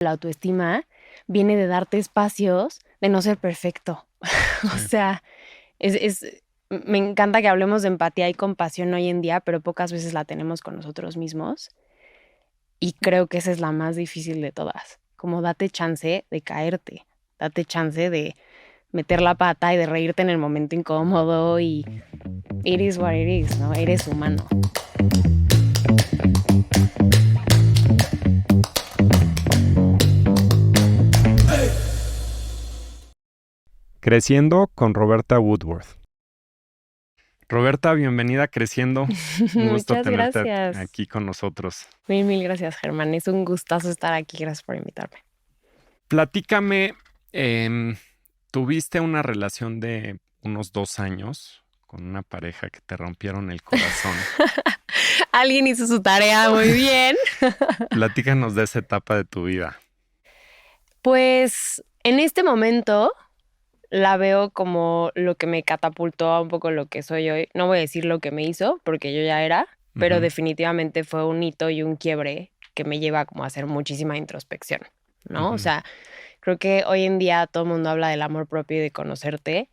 La autoestima viene de darte espacios de no ser perfecto. O Sí. sea, me encanta que hablemos de empatía y compasión hoy en día, pero pocas veces la tenemos con nosotros mismos. Y creo que esa es la más difícil de todas. Como date chance de caerte, date chance de meter la pata y de reírte en el momento incómodo y it is what it is, ¿no? Eres humano. Creciendo con Roberta Woodworth. Roberta, bienvenida a Creciendo. Un gusto Muchas tenerte gracias. aquí con nosotros. Mil gracias, Germán. Es un gustazo estar aquí. Gracias por invitarme. Platícame, tuviste una relación de unos 2 años con una pareja que te rompieron el corazón. Alguien hizo su tarea muy bien. Platícanos de esa etapa de tu vida. Pues en este momento la veo como lo que me catapultó a un poco lo que soy hoy. No voy a decir lo que me hizo, porque yo ya era, pero Ujú, definitivamente fue un hito y un quiebre que me lleva como a hacer muchísima introspección, ¿no? O ujú, sea, creo que hoy en día todo el mundo habla del amor propio y de conocerte,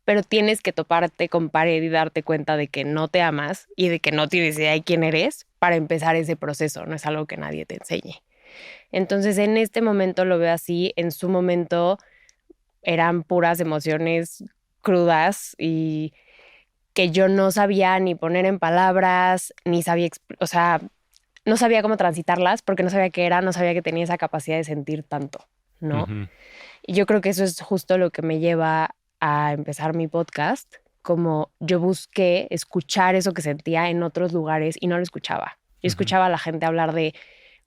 pero tienes que toparte con pared y darte cuenta de que no te amas y de que no tienes idea de quién eres para empezar ese proceso. No es algo que nadie te enseñe. Entonces, en este momento lo veo así. En su momento eran puras emociones crudas y que yo no sabía ni poner en palabras, ni sabía, o sea, no sabía cómo transitarlas porque no sabía qué era, no sabía que tenía esa capacidad de sentir tanto, ¿no? ujú. Y yo creo que eso es justo lo que me lleva a empezar mi podcast, como yo busqué escuchar eso que sentía en otros lugares y no lo escuchaba. Yo Ujú, escuchaba a la gente hablar de,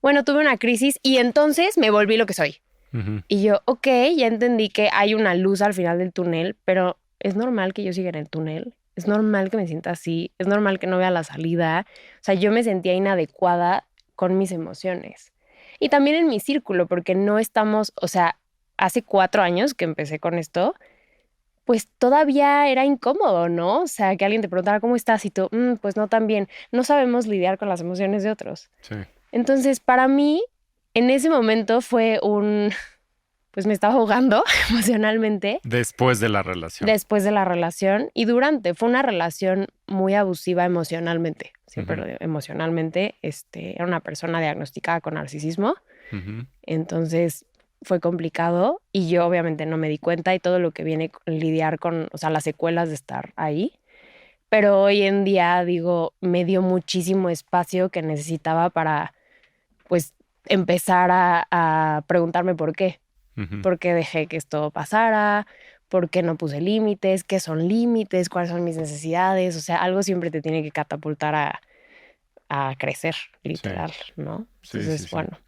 bueno, tuve una crisis y entonces me volví lo que soy. ujú, Y yo, ok, ya entendí que hay una luz al final del túnel, pero es normal que yo siga en el túnel, es normal que me sienta así, es normal que no vea la salida. O sea, yo me sentía inadecuada con mis emociones. Y también en mi círculo, porque no estamos, o sea, hace 4 años que empecé con esto, pues todavía era incómodo, ¿no? O sea, que alguien te preguntara cómo estás y tú, pues no tan bien. No sabemos lidiar con las emociones de otros. sí. Entonces, para mí, en ese momento fue pues me estaba ahogando emocionalmente Después de la relación. después de la relación y durante. Fue una relación muy abusiva emocionalmente. Siempre Ujú, lo digo, emocionalmente. Era una persona diagnosticada con narcisismo. ujú. Entonces fue complicado y yo obviamente no me di cuenta y todo lo que viene con lidiar con, o sea, las secuelas de estar ahí. Pero hoy en día, digo, me dio muchísimo espacio que necesitaba para, pues, empezar a preguntarme por qué. Ujú. ¿Por qué dejé que esto pasara? ¿Por qué no puse límites? ¿Qué son límites? ¿Cuáles son mis necesidades? O sea, algo siempre te tiene que catapultar a crecer, Sí, literal, ¿no? sí, sí, Entonces, sí. bueno.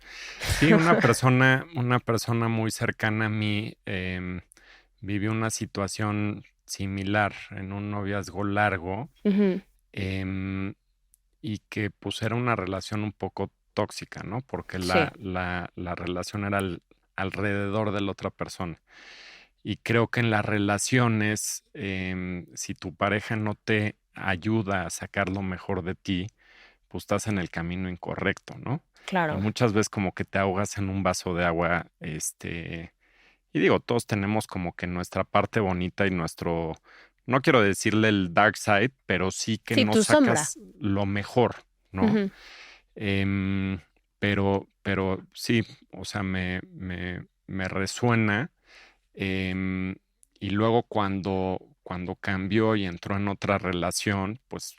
Sí, una persona muy cercana a mí vivió una situación similar en un noviazgo largo Ujú, em, y que pues era una relación un poco tóxica, ¿no? Porque sí, la relación era alrededor de la otra persona. Y creo que en las relaciones, si tu pareja no te ayuda a sacar lo mejor de ti, pues estás en el camino incorrecto, ¿no? Y claro. muchas veces como que te ahogas en un vaso de agua, y digo, todos tenemos como que nuestra parte bonita y no quiero decirle el dark side, pero sí que Sí, no tu sombra. sacas lo mejor, ¿no? Ujú. Em, pero sí, o sea, me resuena. em, y luego cuando cambió y entró en otra relación, pues,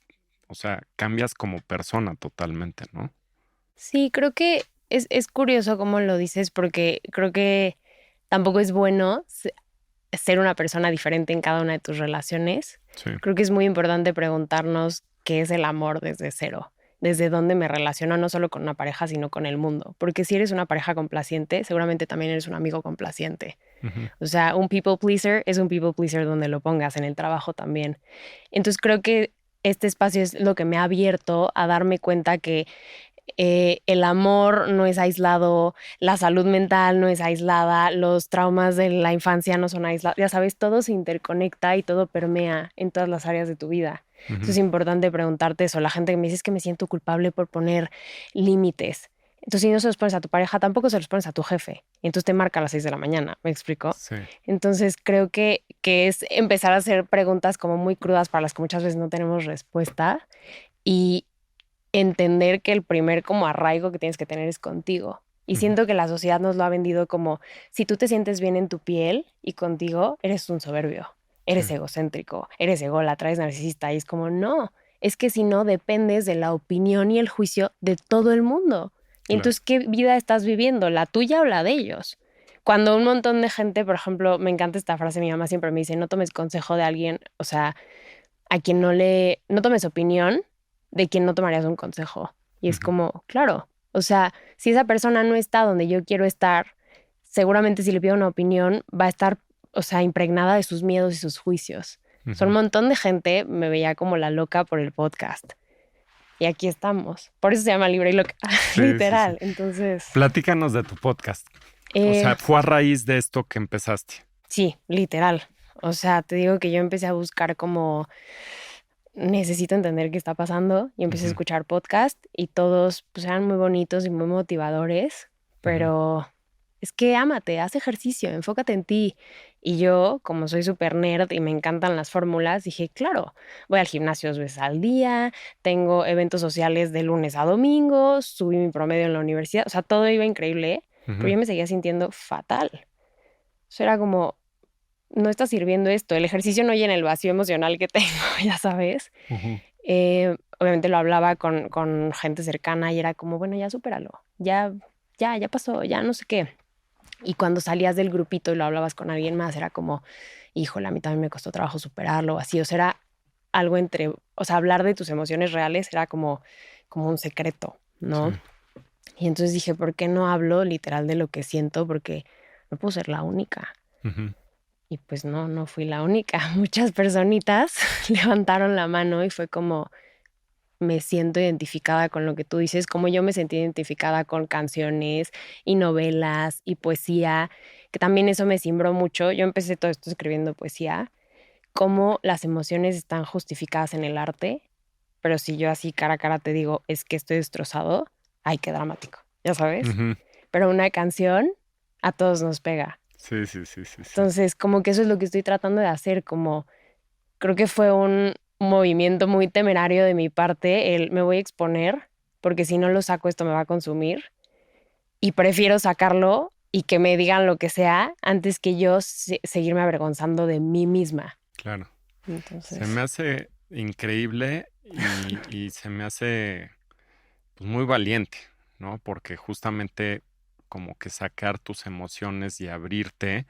o sea, cambias como persona totalmente, ¿no? Sí, creo que es curioso cómo lo dices porque creo que tampoco es bueno ser una persona diferente en cada una de tus relaciones. Sí. Creo que es muy importante preguntarnos qué es el amor desde cero, desde dónde me relaciono no solo con una pareja, sino con el mundo. Porque si eres una pareja complaciente, seguramente también eres un amigo complaciente. Ujú, O sea, un people pleaser es un people pleaser donde lo pongas, en el trabajo también. Entonces creo que este espacio es lo que me ha abierto a darme cuenta que el amor no es aislado, la salud mental no es aislada, los traumas de la infancia no son aislados, ya sabes, todo se interconecta y todo permea en todas las áreas de tu vida. Eso ujú, es importante preguntarte eso. La gente que me dice es que me siento culpable por poner límites. Entonces, si no se los pones a tu pareja, tampoco se los pones a tu jefe. Y entonces te marca a las 6 de la mañana, ¿me explico? Sí, Entonces, creo que es empezar a hacer preguntas como muy crudas para las que muchas veces no tenemos respuesta y entender que el primer como arraigo que tienes que tener es contigo. Y ujú, siento que la sociedad nos lo ha vendido como, si tú te sientes bien en tu piel y contigo, eres un soberbio, sí, eres egocéntrico, eres ególatra, eres narcisista. Y es como, no, es que si no dependes de la opinión y el juicio de todo el mundo. Y claro. entonces, ¿qué vida estás viviendo? ¿La tuya o la de ellos? Cuando un montón de gente, por ejemplo, me encanta esta frase, mi mamá siempre me dice, no tomes consejo de alguien, o sea, a quien no tomes opinión de quien no tomarías un consejo. Y es Ujú, como, claro, o sea, si esa persona no está donde yo quiero estar, seguramente si le pido una opinión va a estar, o sea, impregnada de sus miedos y sus juicios. Son un ujú. montón de gente, me veía como la loca por el podcast. Y aquí estamos. Por eso se llama Libre y Loca, Sí, sí, sí. literal. Entonces, Platícanos de tu podcast. O eh, sea, fue a raíz de esto que empezaste. sí, literal. O sea, te digo que yo empecé a buscar como necesito entender qué está pasando y empecé a Ujú, escuchar podcast y todos pues eran muy bonitos y muy motivadores, ujú, pero es que ámate, haz ejercicio, enfócate en ti. Y yo, como soy súper nerd y me encantan las fórmulas, dije, claro, voy al gimnasio 2 veces al día, tengo eventos sociales de lunes a domingo, subí mi promedio en la universidad, o sea, todo iba increíble, pero ujú, yo me seguía sintiendo fatal. O sea, era como, no está sirviendo esto, el ejercicio no llena el vacío emocional que tengo, ya sabes. ujú. Obviamente lo hablaba con gente cercana y era como, bueno, ya supéralo, ya pasó, ya no sé qué. Y cuando salías del grupito y lo hablabas con alguien más, era como, híjole, a mí también me costó trabajo superarlo, o así, o sea, era algo entre, o sea, hablar de tus emociones reales era como un secreto, Sí, ¿no? Y entonces dije, ¿por qué no hablo literal de lo que siento? Porque no puedo ser la única. ujú, Y pues no, no fui la única. Muchas personitas levantaron la mano y fue como, me siento identificada con lo que tú dices, como yo me sentí identificada con canciones y novelas y poesía, que también eso me cimbró mucho. Yo empecé todo esto escribiendo poesía, cómo las emociones están justificadas en el arte, pero si yo así cara a cara te digo, es que estoy destrozado, ay, qué dramático, ya sabes. ujú. Pero una canción a todos nos pega. Sí, sí, sí, sí, sí. Entonces, como que eso es lo que estoy tratando de hacer, como creo que fue un movimiento muy temerario de mi parte, el me voy a exponer, porque si no lo saco esto me va a consumir y prefiero sacarlo y que me digan lo que sea antes que yo seguirme avergonzando de mí misma. Claro. Se Entonces, me hace increíble y se me hace pues, muy valiente, ¿no? Porque justamente como que sacar tus emociones y abrirte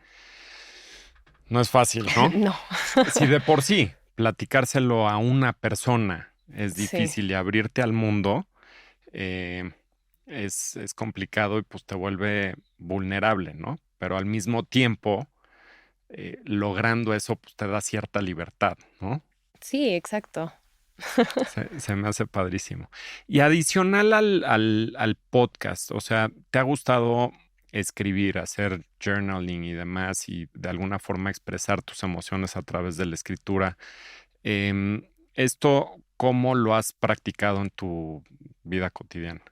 no es fácil, ¿no? no, Si de por sí platicárselo a una persona es sí. difícil y abrirte al mundo eh, es complicado y pues te vuelve vulnerable, ¿no? Pero al mismo tiempo, logrando eso, pues te da cierta libertad, ¿no? Sí, exacto. Se me hace padrísimo. Y adicional al podcast, o sea, ¿te ha gustado escribir, hacer journaling y demás y de alguna forma expresar tus emociones a través de la escritura? ¿Esto cómo lo has practicado en tu vida cotidiana?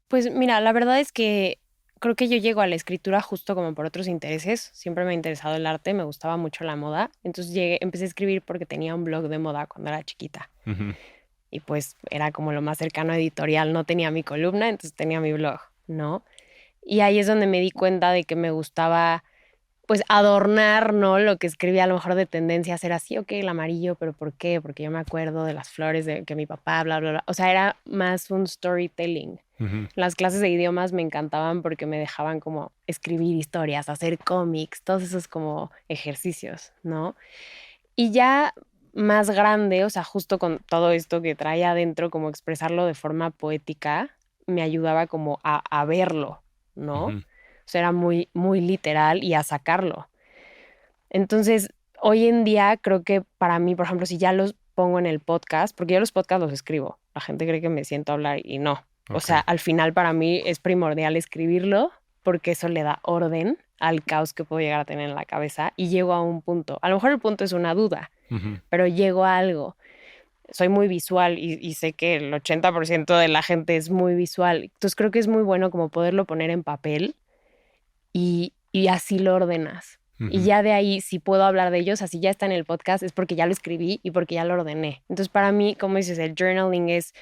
Pues mira, la verdad es que creo que yo llego a la escritura justo como por otros intereses. Siempre me ha interesado el arte, me gustaba mucho la moda. Entonces empecé a escribir porque tenía un blog de moda cuando era chiquita. Ujú, Y pues era como lo más cercano a editorial. No tenía mi columna, entonces tenía mi blog, ¿no? Y ahí es donde me di cuenta de que me gustaba pues adornar, ¿no? Lo que escribía a lo mejor de tendencia a ser así, ok, el amarillo, pero ¿por qué? Porque yo me acuerdo de las flores de que mi papá, bla, bla, bla. O sea, era más un storytelling. ujú, Las clases de idiomas me encantaban porque me dejaban como escribir historias, hacer cómics, todos esos como ejercicios, ¿no? Y ya más grande, o sea, justo con todo esto que traía adentro, como expresarlo de forma poética, me ayudaba como a verlo, ¿no? ujú, O sea, era muy, muy literal y a sacarlo. Entonces, hoy en día creo que para mí, por ejemplo, si ya los pongo en el podcast, porque yo los podcasts los escribo, la gente cree que me siento a hablar y no. O ok, sea, al final para mí es primordial escribirlo porque eso le da orden al caos que puedo llegar a tener en la cabeza y llego a un punto. A lo mejor el punto es una duda, ujú, pero llego a algo. soy muy visual y sé que el 80% de la gente es muy visual. Entonces creo que es muy bueno como poderlo poner en papel y así lo ordenas. Y Ujú. ya de ahí, si puedo hablar de ellos, así ya está en el podcast, es porque ya lo escribí y porque ya lo ordené. Entonces, para mí, como dices, el journaling es,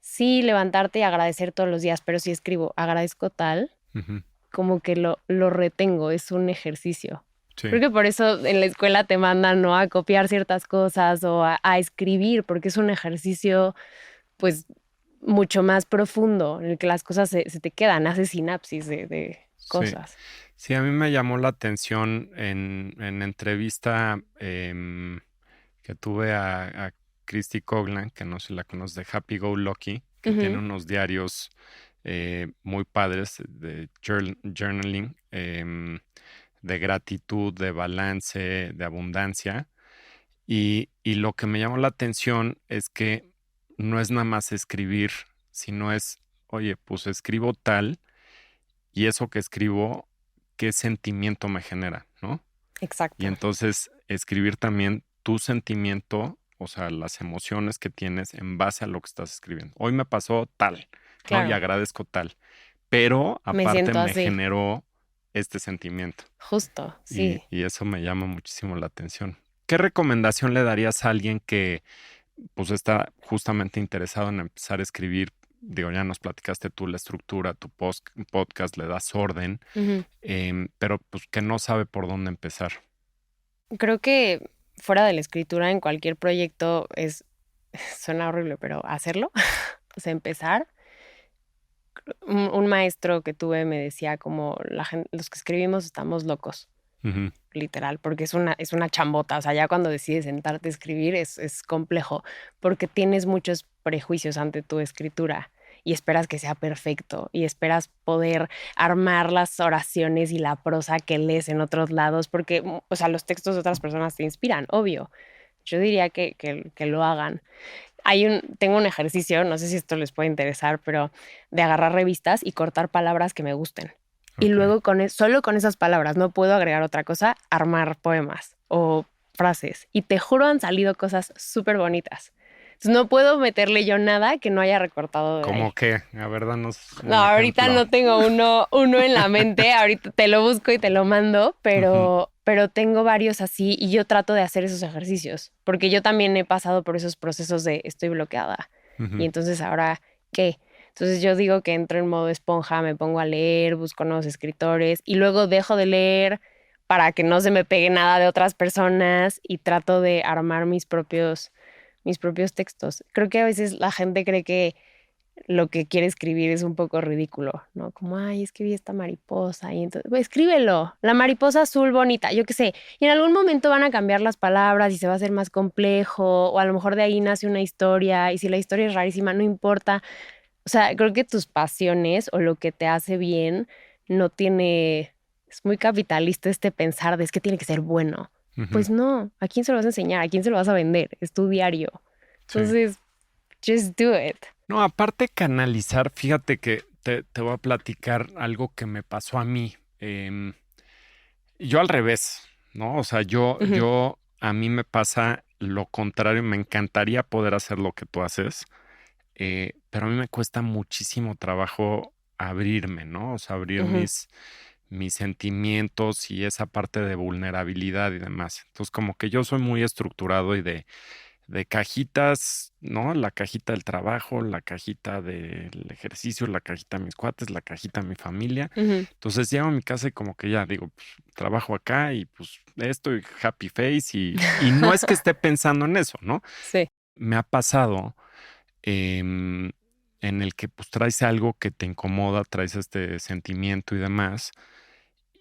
sí, levantarte y agradecer todos los días, pero si escribo, agradezco tal, Ujú. como que lo retengo, es un ejercicio. Sí, Creo que por eso en la escuela te mandan, ¿no? A copiar ciertas cosas o a escribir, porque es un ejercicio, pues, mucho más profundo, en el que las cosas se te quedan, haces sinapsis de sí. cosas. Sí, a mí me llamó la atención en entrevista que tuve a Christy Coglan, que no sé si la conoces, de Happy Go Lucky, que tiene Ujú. unos diarios muy padres de journaling, de gratitud, de balance, de abundancia. Y lo que me llamó la atención es que no es nada más escribir, sino es, oye, pues escribo tal y eso que escribo, ¿qué sentimiento me genera, no? Y Exacto, entonces escribir también tu sentimiento, o sea, las emociones que tienes en base a lo que estás escribiendo. Hoy me pasó tal, ¿no? Y claro, agradezco tal, pero me aparte siento me así, generó este sentimiento justo, y, sí. y eso me llama muchísimo la atención. ¿Qué recomendación le darías a alguien que pues está justamente interesado en empezar a escribir? Digo, ya nos platicaste tú la estructura, tu podcast, le das orden, Ujú. pero pues que no sabe por dónde empezar. Creo que fuera de la escritura en cualquier proyecto es, suena horrible, pero hacerlo, o sea, empezar. Un maestro que tuve me decía como los que escribimos estamos locos, Ujú. literal, porque es una chambota, o sea, ya cuando decides sentarte a escribir es complejo, porque tienes muchos prejuicios ante tu escritura y esperas que sea perfecto y esperas poder armar las oraciones y la prosa que lees en otros lados, porque, o sea, los textos de otras personas te inspiran, obvio. Yo diría que lo hagan. Tengo un ejercicio, no sé si esto les puede interesar, pero de agarrar revistas y cortar palabras que me gusten. Y Ok. luego solo con esas palabras, no puedo agregar otra cosa, armar poemas o frases. Y te juro, han salido cosas súper bonitas. Entonces no puedo meterle yo nada que no haya recortado de ¿Cómo ahí. qué? A ver, danos No, un ahorita ejemplo. no tengo uno en la mente, ahorita te lo busco y te lo mando, Ujú. pero tengo varios así y yo trato de hacer esos ejercicios, porque yo también he pasado por esos procesos de estoy bloqueada. Y Ujú. entonces ahora, ¿qué? Entonces yo digo que entro en modo esponja, me pongo a leer, busco nuevos escritores y luego dejo de leer para que no se me pegue nada de otras personas y trato de armar mis propios textos. Creo que a veces la gente cree que lo que quiere escribir es un poco ridículo, ¿no? Como, ay, escribí esta mariposa y entonces, pues, escríbelo, la mariposa azul bonita, yo qué sé. Y en algún momento van a cambiar las palabras y se va a hacer más complejo, o a lo mejor de ahí nace una historia, y si la historia es rarísima, no importa. O sea, creo que tus pasiones o lo que te hace bien no tiene, es muy capitalista este pensar de es que tiene que ser bueno. Ujú. Pues no, ¿a quién se lo vas a enseñar? ¿A quién se lo vas a vender? Es tu diario. Sí. Entonces, just do it. No, aparte canalizar, fíjate que te voy a platicar algo que me pasó a mí. Yo al revés, ¿no? O sea, Ujú, a mí me pasa lo contrario, me encantaría poder hacer lo que tú haces, pero a mí me cuesta muchísimo trabajo abrirme, ¿no? O sea, abrir ujú. mis sentimientos y esa parte de vulnerabilidad y demás. Entonces, como que yo soy muy estructurado y de cajitas, ¿no? La cajita del trabajo, la cajita del ejercicio, la cajita de mis cuates, la cajita de mi familia. Ujú, Entonces llego a mi casa y como que ya digo, pues, trabajo acá y pues esto y happy face y no es que esté pensando en eso, ¿no? sí. Me ha pasado em, en el que pues traes algo que te incomoda, traes este sentimiento y demás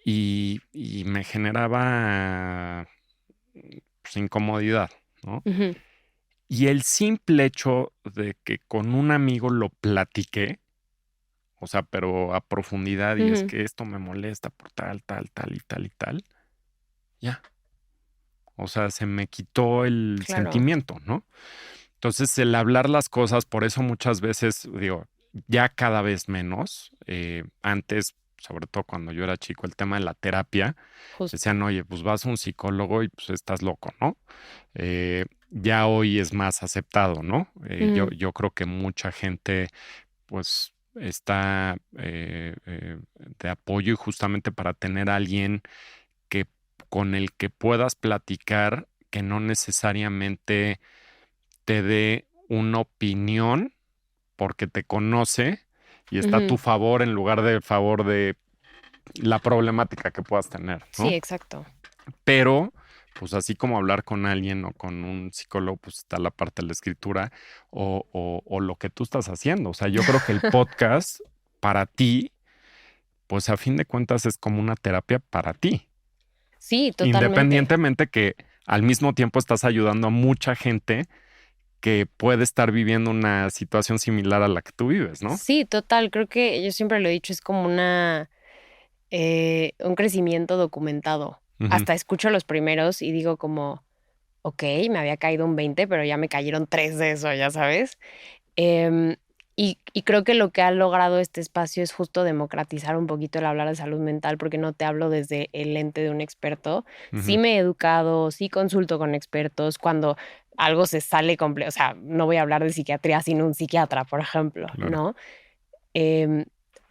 y me generaba pues, incomodidad, ¿no? Ujú, Y el simple hecho de que con un amigo lo platiqué, o sea, pero a profundidad, y es ujú, que esto me molesta por tal, tal, tal y tal y tal, ya. O sea, se me quitó el claro. sentimiento, ¿no? Entonces, el hablar las cosas, por eso muchas veces, digo, ya cada vez menos, antes, sobre todo cuando yo era chico, el tema de la terapia, Justo. decían, oye, pues vas a un psicólogo y pues estás loco, ¿no? ya hoy es más aceptado, ¿no? Ujú, Yo creo que mucha gente pues está de apoyo y justamente para tener a alguien que, con el que puedas platicar, que no necesariamente te dé una opinión porque te conoce y está a ujú. tu favor en lugar de favor de la problemática que puedas tener, Sí, ¿no? exacto. Pero, pues así como hablar con alguien o con un psicólogo, pues está la parte de la escritura o lo que tú estás haciendo. O sea, yo creo que el podcast para ti, pues a fin de cuentas es como una terapia para ti, Sí, totalmente. independientemente que al mismo tiempo estás ayudando a mucha gente que puede estar viviendo una situación similar a la que tú vives, ¿no? Sí, total. Creo que yo siempre lo he dicho, es como un crecimiento documentado. Ujú, Hasta escucho los primeros y digo como, ok, me había caído un 20, pero ya me cayeron 3 de eso, ya sabes. Em, y creo que lo que ha logrado este espacio es justo democratizar un poquito el hablar de salud mental, porque no te hablo desde el lente de un experto. Sí ujú, me he educado, sí consulto con expertos cuando algo se sale o sea, no voy a hablar de psiquiatría sin un psiquiatra, por ejemplo, claro. ¿no? Em,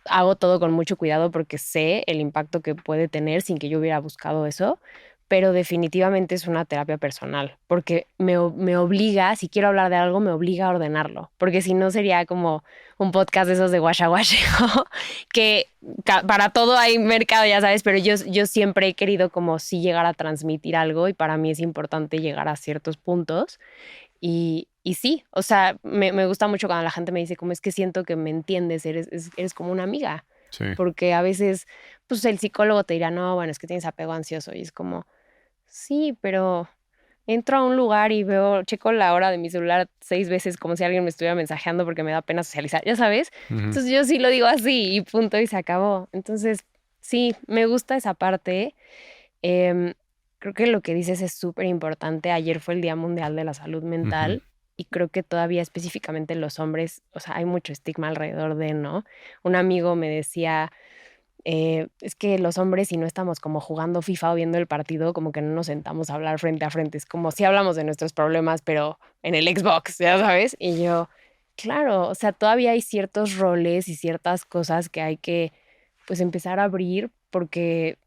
Hago todo con mucho cuidado porque sé el impacto que puede tener sin que yo hubiera buscado eso, pero definitivamente es una terapia personal, porque me obliga, si quiero hablar de algo, me obliga a ordenarlo, porque si no sería como un podcast de esos de guachaguacheo, que para todo hay mercado, ya sabes, pero yo siempre he querido como si llegar a transmitir algo y para mí es importante llegar a ciertos puntos y sí, o sea, me gusta mucho cuando la gente me dice como: "Es que siento que me entiendes, eres como una amiga", Sí, porque a veces, pues, el psicólogo te dirá: "No, bueno, es que tienes apego ansioso", y es como: "Sí, pero entro a un lugar y veo checo la hora de mi celular 6 veces como si alguien me estuviera mensajeando porque me da pena socializar", ¿ya sabes? ujú, Entonces, yo sí lo digo así y punto y se acabó. Entonces, sí, me gusta esa parte, em, creo que lo que dices es súper importante. Ayer fue el Día Mundial de la Salud ujú, Mental y creo que todavía específicamente los hombres, o sea, hay mucho estigma alrededor de, ¿no? Un amigo me decía, es que los hombres si no estamos como jugando FIFA o viendo el partido, como que no nos sentamos a hablar frente a frente. Es como si hablamos de nuestros problemas, pero en el Xbox, ¿ya sabes? Y yo, claro, o sea, todavía hay ciertos roles y ciertas cosas que hay que, pues, empezar a abrir porque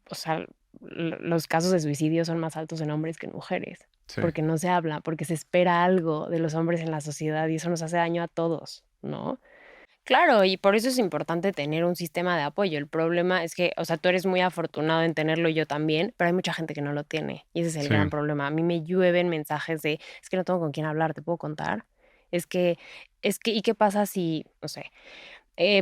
o sea, los casos de suicidio son más altos en hombres que en mujeres, sí, porque no se habla, porque se espera algo de los hombres en la sociedad y eso nos hace daño a todos, ¿no? Claro, y por eso es importante tener un sistema de apoyo. El problema es que, o sea, tú eres muy afortunado en tenerlo y yo también, pero hay mucha gente que no lo tiene y ese es el sí, gran problema. A mí me llueven mensajes de, es que no tengo con quién hablar, ¿te puedo contar? Es que, ¿y qué pasa si, no sé,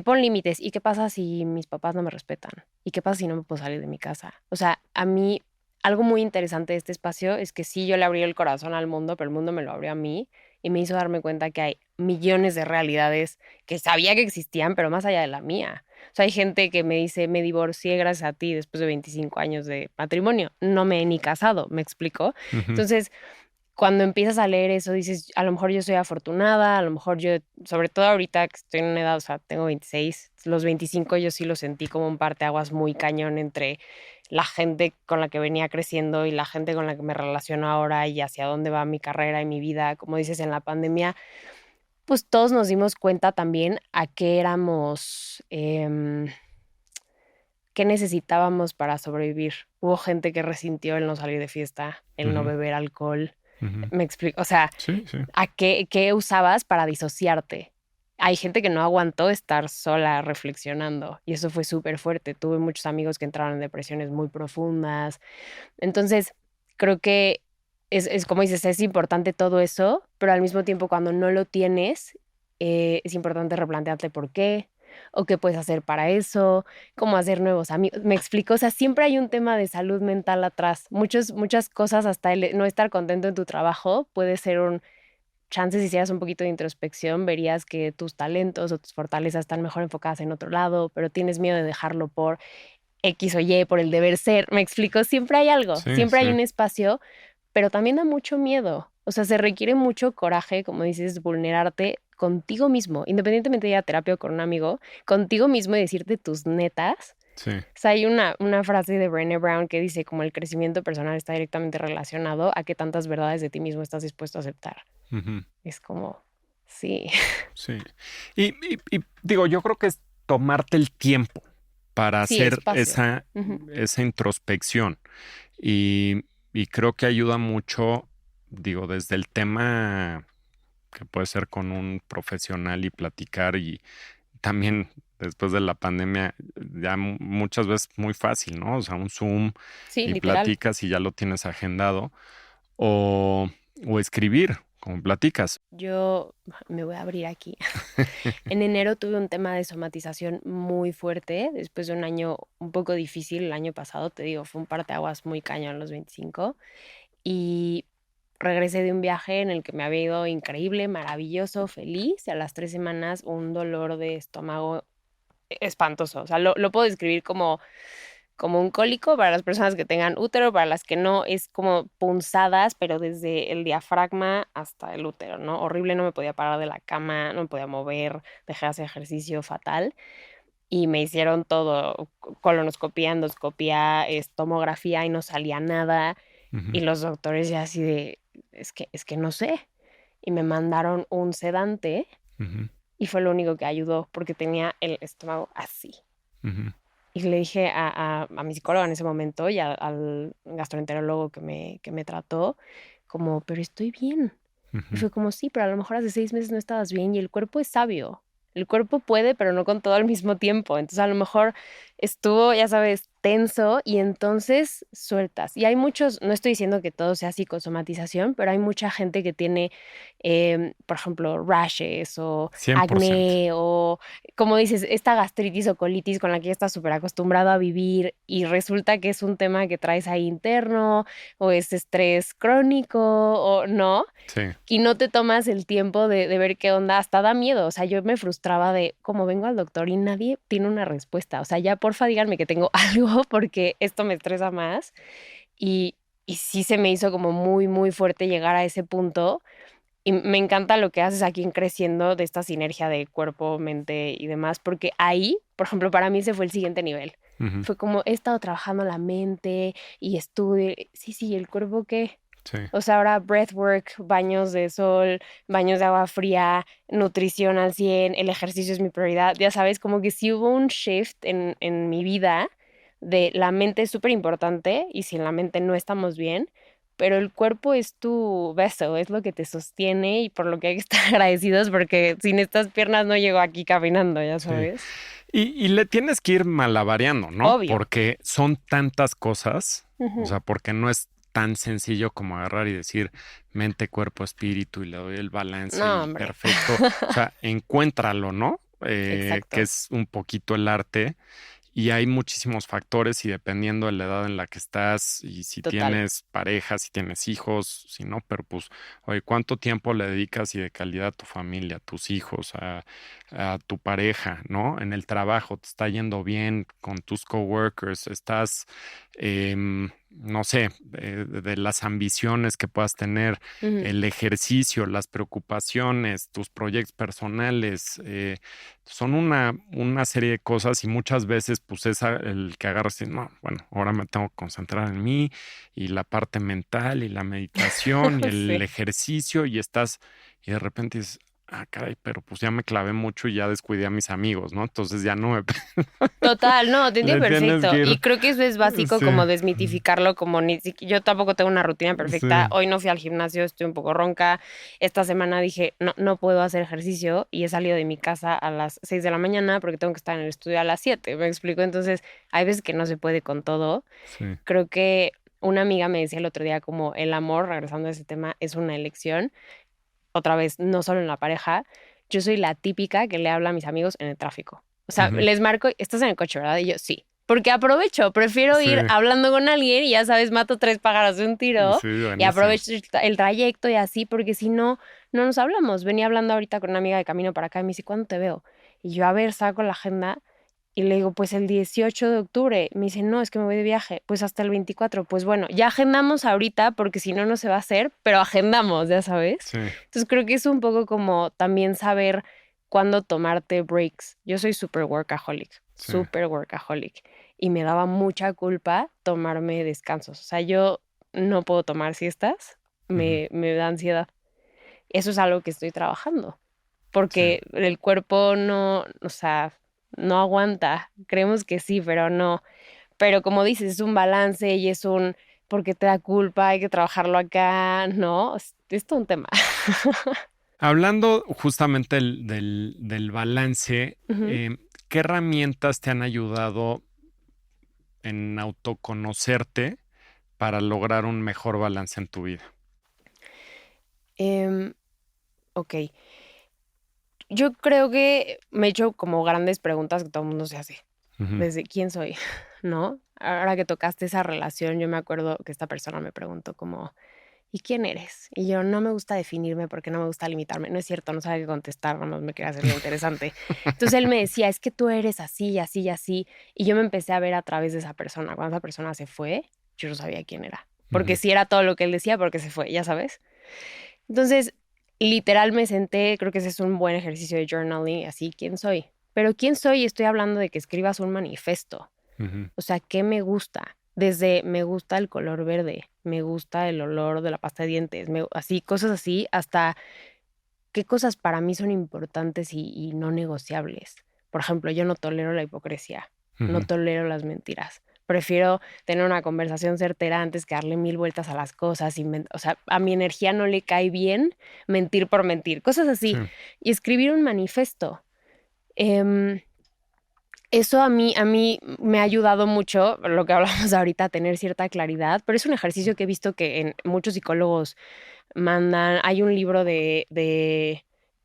pon límites. ¿Y qué pasa si mis papás no me respetan? ¿Y qué pasa si no me puedo salir de mi casa? O sea, a mí algo muy interesante de este espacio es que sí, yo le abrí el corazón al mundo, pero el mundo me lo abrió a mí y me hizo darme cuenta que hay millones de realidades que sabía que existían, pero más allá de la mía. O sea, hay gente que me dice, me divorcié gracias a ti después de 25 años de matrimonio. No me he ni casado, ¿me explico? ujú, Entonces, cuando empiezas a leer eso, dices, a lo mejor yo soy afortunada, a lo mejor yo, sobre todo ahorita que estoy en una edad, o sea, tengo 26, los 25 yo sí lo sentí como un parteaguas muy cañón entre la gente con la que venía creciendo y la gente con la que me relaciono ahora y hacia dónde va mi carrera y mi vida. Como dices, en la pandemia, pues todos nos dimos cuenta también a qué éramos, qué necesitábamos para sobrevivir. Hubo gente que resintió el no salir de fiesta, el no ujú, beber alcohol. ujú. Me explico, o sea, Sí, sí, ¿a qué usabas para disociarte? Hay gente que no aguantó estar sola reflexionando, y eso fue súper fuerte. Tuve muchos amigos que entraron en depresiones muy profundas. Entonces, creo que es como dices, es importante todo eso, pero al mismo tiempo, cuando no lo tienes, es importante replantearte por qué, o qué puedes hacer para eso, cómo hacer nuevos amigos. ¿Me explico? O sea, siempre hay un tema de salud mental atrás. Muchas cosas, hasta el no estar contento en tu trabajo puede ser un chance. Si hicieras un poquito de introspección, verías que tus talentos o tus fortalezas están mejor enfocadas en otro lado, pero tienes miedo de dejarlo por X o Y, por el deber ser. ¿Me explico? Siempre hay algo, sí, siempre hay sí, un espacio, pero también da mucho miedo. O sea, se requiere mucho coraje, como dices, vulnerarte contigo mismo, independientemente de ir a terapia o con un amigo, contigo mismo y decirte tus netas, Sí. O sea, hay una frase de Brené Brown que dice como el crecimiento personal está directamente relacionado a qué tantas verdades de ti mismo estás dispuesto a aceptar. Ujú. Es como, sí. Sí. Y digo, yo creo que es tomarte el tiempo para Sí, hacer espacio. Ujú. esa introspección. Y creo que ayuda mucho, digo, desde el tema que puede ser con un profesional y platicar y también después de la pandemia ya muchas veces muy fácil, ¿no? O sea, un Zoom Sí, y literal. platicas y ya lo tienes agendado o, o escribir, como platicas. Yo me voy a abrir aquí. En enero tuve un tema de somatización muy fuerte, después de un año un poco difícil el año pasado, te digo, fue un parteaguas muy cañón a los 25 y regresé de un viaje en el que me había ido increíble, maravilloso, feliz, y a las 3 semanas un dolor de estómago espantoso. O sea, lo puedo describir como un cólico para las personas que tengan útero, para las que no, es como punzadas, pero desde el diafragma hasta el útero, ¿no? Horrible, no me podía parar de la cama, no me podía mover, dejé de hacer ejercicio fatal y me hicieron todo, colonoscopia, endoscopia, tomografía y no salía nada Ujú, y los doctores ya así de, es que no sé. Y me mandaron un sedante ujú, y fue lo único que ayudó porque tenía el estómago así. ujú, Y le dije a mi psicóloga en ese momento y al gastroenterólogo que me trató, como, pero estoy bien. Y ujú. fue como, sí, pero a lo mejor hace 6 meses no estabas bien y el cuerpo es sabio. El cuerpo puede, pero no con todo al mismo tiempo. Entonces a lo mejor estuvo, ya sabes, tenso y entonces sueltas. Y hay muchos, no estoy diciendo que todo sea psicosomatización, pero hay mucha gente que tiene, por ejemplo, rashes o 100%. acné o como dices, esta gastritis o colitis con la que ya estás súper acostumbrado a vivir y resulta que es un tema que traes ahí interno o es estrés crónico o no, Sí, y no te tomas el tiempo de ver qué onda, hasta da miedo. O sea, yo me frustraba de cómo vengo al doctor y nadie tiene una respuesta. O sea, ya porfa díganme que tengo algo porque esto me estresa más. Y sí se me hizo como muy, muy fuerte llegar a ese punto y me encanta lo que haces aquí en Creciendo de esta sinergia de cuerpo, mente y demás, porque ahí, por ejemplo, para mí ese fue el siguiente nivel. ujú, Fue como he estado trabajando la mente y estudio. Sí, sí, ¿el cuerpo qué? sí, O sea, ahora breathwork, baños de sol, baños de agua fría, nutrición al 100, el ejercicio es mi prioridad. Ya sabes, como que sí hubo un shift en mi vida de la mente es súper importante y sin la mente no estamos bien, pero el cuerpo es tu beso, es lo que te sostiene y por lo que hay que estar agradecidos porque sin estas piernas no llego aquí caminando, ya sí. sabes. Y le tienes que ir malabareando, ¿no? Obvio. Porque son tantas cosas, o Ujú. sea, porque no es tan sencillo como agarrar y decir mente, cuerpo, espíritu y le doy el balance No, y hombre. perfecto. O sea, encuéntralo, ¿no? Que Exacto, es un poquito el arte. Y hay muchísimos factores y dependiendo de la edad en la que estás y si total. tienes pareja, si tienes hijos, si no, pero pues, oye, ¿cuánto tiempo le dedicas y de calidad a tu familia, a tus hijos, a tu pareja, ¿no? En el trabajo, te está yendo bien con tus coworkers, estás, no sé, de las ambiciones que puedas tener, Ujú. el ejercicio, las preocupaciones, tus proyectos personales, son una serie de cosas y muchas veces pues es el que agarras y no, bueno, ahora me tengo que concentrar en mí y la parte mental y la meditación y el Sí. ejercicio y estás y de repente dices, ah, caray, pero pues ya me clavé mucho y ya descuidé a mis amigos, ¿no? Entonces ya no me... Total, no, te entiendo Le tienes perfecto. que Y ir, creo que eso es básico sí, como desmitificarlo, como yo tampoco tengo una rutina perfecta. sí, Hoy no fui al gimnasio, estoy un poco ronca. Esta semana dije, no, no puedo hacer ejercicio y he salido de mi casa a las 6 de la mañana porque tengo que estar en el estudio a las 7. ¿Me explico? Entonces, hay veces que no se puede con todo. sí, Creo que una amiga me decía el otro día como el amor, regresando a ese tema, es una elección. Otra vez, no solo en la pareja. Yo soy la típica que le habla a mis amigos en el tráfico. O sea, ujú, les marco, ¿estás en el coche, verdad? Y yo, sí. Porque aprovecho, prefiero sí, ir hablando con alguien y ya sabes, mato 3 pájaros de un tiro sí, y buenísimo. aprovecho el trayecto y así, porque si no, no nos hablamos. Venía hablando ahorita con una amiga de camino para acá y me dice, ¿cuándo te veo? Y yo, a ver, saco la agenda y le digo, pues el 18 de octubre. Me dice, no, es que me voy de viaje. Pues hasta el 24. Pues bueno, ya agendamos ahorita porque si no, no se va a hacer, pero agendamos, ya sabes. Sí, Entonces creo que es un poco como también saber cuándo tomarte breaks. Yo soy super workaholic, sí, super workaholic. y me daba mucha culpa tomarme descansos. O sea, yo no puedo tomar siestas, me da ansiedad. Eso es algo que estoy trabajando, Sí. porque el cuerpo no, o sea, no aguanta. Creemos que sí, pero no. Pero como dices, es un balance y es un porque te da culpa, hay que trabajarlo acá, ¿no? Es todo un tema. Hablando justamente del balance, Ujú. ¿qué herramientas te han ayudado en autoconocerte para lograr un mejor balance en tu vida? Em, ok. Yo creo que me he hecho como grandes preguntas que todo el mundo se hace. Ujú, Desde quién soy, ¿no? Ahora que tocaste esa relación, yo me acuerdo que esta persona me preguntó como, ¿y quién eres? Y yo no me gusta definirme porque no me gusta limitarme. No es cierto, no sabía qué contestar, nada más me quería hacer la interesante. Entonces él me decía, es que tú eres así, y así y así. Y yo me empecé a ver a través de esa persona. Cuando esa persona se fue, yo no sabía quién era. Porque ujú, sí era todo lo que él decía, porque se fue, ya sabes. Entonces, literal me senté, creo que ese es un buen ejercicio de journaling, así, ¿quién soy? Pero ¿quién soy? Estoy hablando de que escribas un manifiesto. ujú, O sea, ¿qué me gusta? Desde me gusta el color verde, me gusta el olor de la pasta de dientes, así, cosas así, hasta qué cosas para mí son importantes y no negociables. Por ejemplo, yo no tolero la hipocresía, no ujú. tolero las mentiras. Prefiero tener una conversación certera antes que darle mil vueltas a las cosas. O sea, a mi energía no le cae bien mentir por mentir, cosas Sí. así. Y escribir un manifiesto. Em, Eso a mí me ha ayudado mucho, lo que hablamos ahorita, a tener cierta claridad, pero es un ejercicio que he visto que en muchos psicólogos mandan. Hay un libro de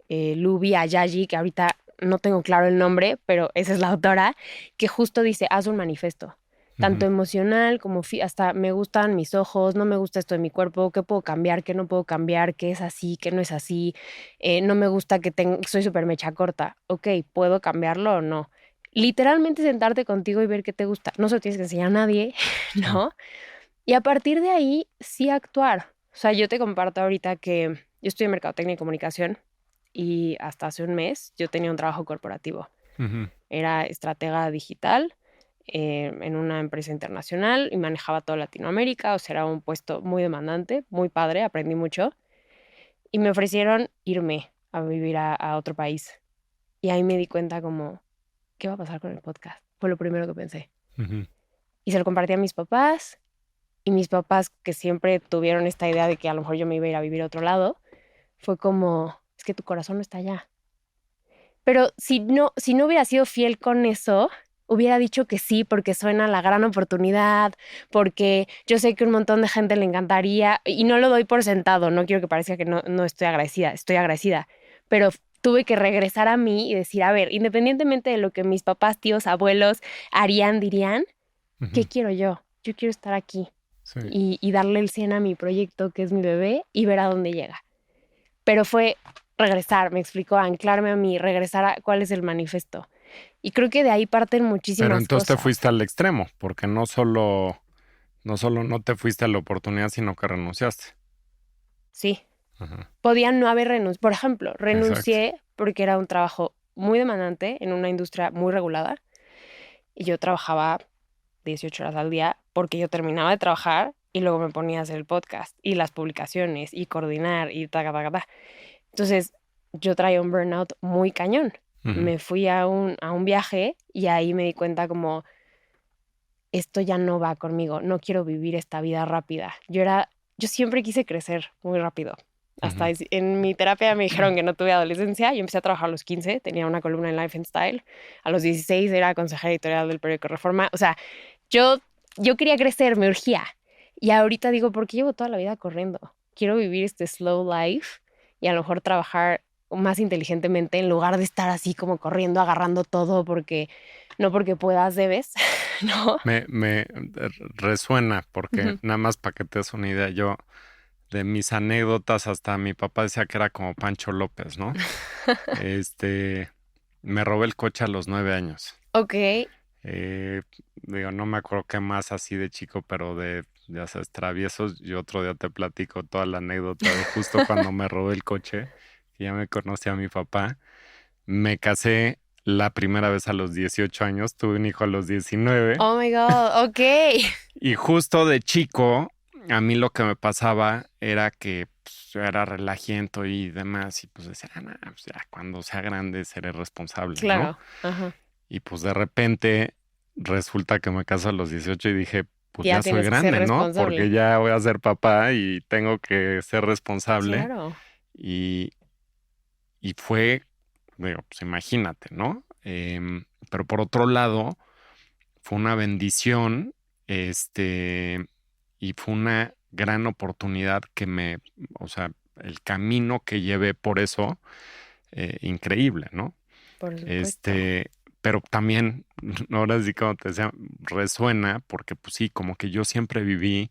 Luby Ayayi, que ahorita no tengo claro el nombre, pero esa es la autora, que justo dice, haz un manifiesto, tanto Ujú, emocional como hasta me gustan mis ojos, no me gusta esto de mi cuerpo, qué puedo cambiar, qué no puedo cambiar, qué es así, qué no es así, no me gusta que soy súper mecha corta, ok, ¿puedo cambiarlo o no? Literalmente sentarte contigo y ver qué te gusta. No se lo tienes que enseñar a nadie, sí. ¿no? Y a partir de ahí, sí actuar. O sea, yo te comparto ahorita que yo estoy en Mercadotecnia y Comunicación y hasta hace un mes yo tenía un trabajo corporativo. Ujú, Era estratega digital en una empresa internacional y manejaba toda Latinoamérica. O sea, era un puesto muy demandante, muy padre, aprendí mucho. Y me ofrecieron irme a vivir a otro país. Y ahí me di cuenta como, ¿qué va a pasar con el podcast? Fue lo primero que pensé. ujú. Y se lo compartí a mis papás. Y mis papás, que siempre tuvieron esta idea de que a lo mejor yo me iba a ir a vivir a otro lado, fue como, es que tu corazón no está allá. Pero si no hubiera sido fiel con eso, hubiera dicho que sí, porque suena la gran oportunidad, porque yo sé que un montón de gente le encantaría, y no lo doy por sentado, no quiero que parezca que no estoy agradecida, pero tuve que regresar a mí y decir, a ver, independientemente de lo que mis papás, tíos, abuelos harían, dirían, ¿qué Ujú, quiero yo? Yo quiero estar aquí sí. y darle el 100 a mi proyecto, que es mi bebé, y ver a dónde llega. Pero fue regresar, me explicó, anclarme a mí, regresar a cuál es el manifiesto. Y creo que de ahí parten Pero muchísimas entonces te fuiste cosas. al extremo, porque no solo no te fuiste a la oportunidad, sino que renunciaste. Sí, Ajá, podía no haber renunciado. Por ejemplo, exacto. renuncié porque era un trabajo muy demandante en una industria muy regulada y yo trabajaba 18 horas al día porque yo terminaba de trabajar y luego me ponía a hacer el podcast y las publicaciones y coordinar y ta, ta, ta, ta. Entonces, yo traía un burnout muy cañón. Ujú, Me fui a un viaje y ahí me di cuenta como, esto ya no va conmigo, no quiero vivir esta vida rápida. Yo siempre quise crecer muy rápido. Hasta ujú, en mi terapia me dijeron que no tuve adolescencia. Yo empecé a trabajar a los 15, tenía una columna en Life and Style. A los 16 era consejera editorial del periódico Reforma. O sea, yo, yo quería crecer, me urgía. Y ahorita digo, ¿por qué llevo toda la vida corriendo? Quiero vivir este slow life y a lo mejor trabajar más inteligentemente en lugar de estar así como corriendo, agarrando todo porque no porque puedas, debes, ¿no? Me resuena, porque Ujú. nada más para que te des una idea, yo de mis anécdotas hasta mi papá decía que era como Pancho López, ¿no? Este, me robé el coche a los 9 años. Ok, Digo, no me acuerdo qué más así de chico, pero ya sabes, traviesos. Y otro día te platico toda la anécdota de justo cuando me robé el coche, que ya me conocía mi papá. Me casé la primera vez a los 18 años, tuve un hijo a los 19 Oh my God, ok. y justo de chico, a mí lo que me pasaba era que pues, yo era relajiento y demás y pues decía, "Nah, pues ya cuando sea grande seré responsable, ¿no?" Claro, ajá. Y pues de repente resulta que me caso a los 18 y dije, pues Ya ya soy tienes que ser grande, ¿no? Porque responsable. ya voy a ser papá y tengo que ser responsable. Claro. Y, y fue, digo, pues imagínate, ¿no? Pero por otro lado, fue una bendición, y fue una gran oportunidad o sea, el camino que llevé por eso, increíble, ¿no? Por supuesto. Este, pero también, ahora sí como te decía, resuena porque pues sí, como que yo siempre viví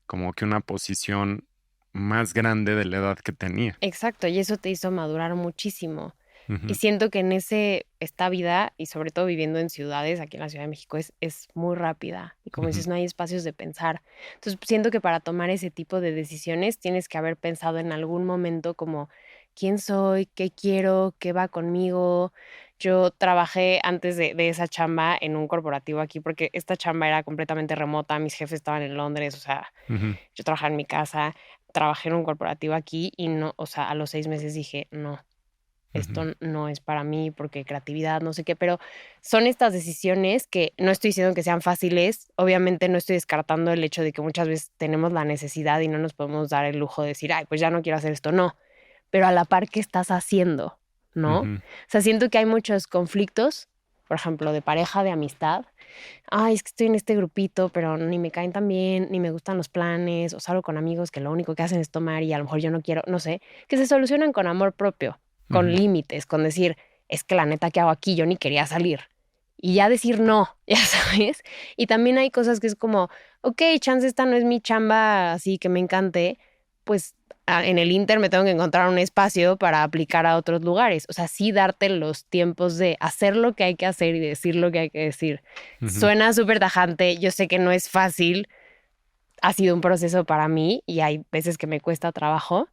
como que una posición más grande de la edad que tenía. Exacto, y eso te hizo madurar muchísimo. Y Ujú, siento que en esta vida, y sobre todo viviendo en ciudades, aquí en la Ciudad de México, es muy rápida. Y como ujú, dices, no hay espacios de pensar. Entonces, siento que para tomar ese tipo de decisiones tienes que haber pensado en algún momento como quién soy, qué quiero, qué va conmigo. Yo trabajé antes de esa chamba en un corporativo aquí, porque esta chamba era completamente remota, mis jefes estaban en Londres, o sea, ujú, yo trabajaba en mi casa, trabajé en un corporativo aquí y no, o sea, a los 6 meses dije: "No, ujú, esto no es para mí, porque creatividad, no sé qué", pero son estas decisiones que no estoy diciendo que sean fáciles, obviamente no estoy descartando el hecho de que muchas veces tenemos la necesidad y no nos podemos dar el lujo de decir: "Ay, pues ya no quiero hacer esto", no, pero a la par, ¿qué estás haciendo?, ¿no? O ujú, sea, siento que hay muchos conflictos, por ejemplo, de pareja, de amistad, ay, es que estoy en este grupito, pero ni me caen tan bien, ni me gustan los planes, o salgo con amigos que lo único que hacen es tomar y a lo mejor yo no quiero, no sé, que se solucionan con amor propio, con ujú, límites, con decir, es que la neta, ¿qué hago aquí? Yo ni quería salir. Y ya decir no, ya sabes. Y también hay cosas que es como, ok, chance esta no es mi chamba así que me encante, pues en el Inter me tengo que encontrar un espacio para aplicar a otros lugares. O sea, sí darte los tiempos de hacer lo que hay que hacer y decir lo que hay que decir. ujú. Suena súper tajante, yo sé que no es fácil, ha sido un proceso para mí y hay veces que me cuesta trabajo,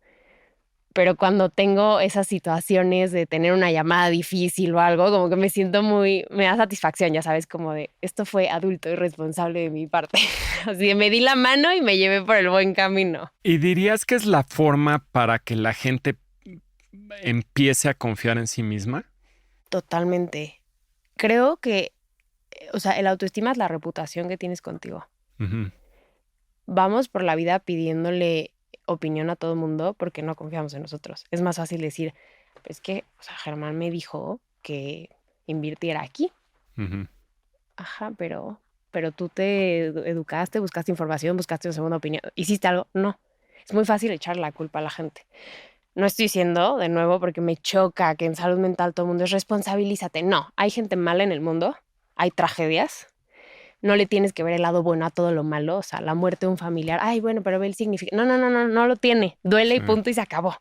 pero cuando tengo esas situaciones de tener una llamada difícil o algo, como que me siento me da satisfacción, ya sabes, como de, esto fue adulto y responsable de mi parte. Así de, me di la mano y me llevé por el buen camino. ¿Y dirías que es la forma para que la gente empiece a confiar en sí misma? Totalmente. Creo que, o sea, el autoestima es la reputación que tienes contigo. Ujú, Vamos por la vida pidiéndole opinión a todo mundo porque no confiamos en nosotros. Es más fácil decir, es que, o sea, Germán me dijo que invirtiera aquí. ujú, Ajá, pero tú te educaste, buscaste información, buscaste una segunda opinión, ¿hiciste algo? No. Es muy fácil echar la culpa a la gente. No estoy diciendo, de nuevo, porque me choca que en salud mental todo el mundo es responsabilízate. No, hay gente mala en el mundo, hay tragedias. No le tienes que ver el lado bueno a todo lo malo, o sea, la muerte de un familiar. Ay, bueno, pero ve el significado. No, no, no, no, no lo tiene. Duele y sí, punto y se acabó.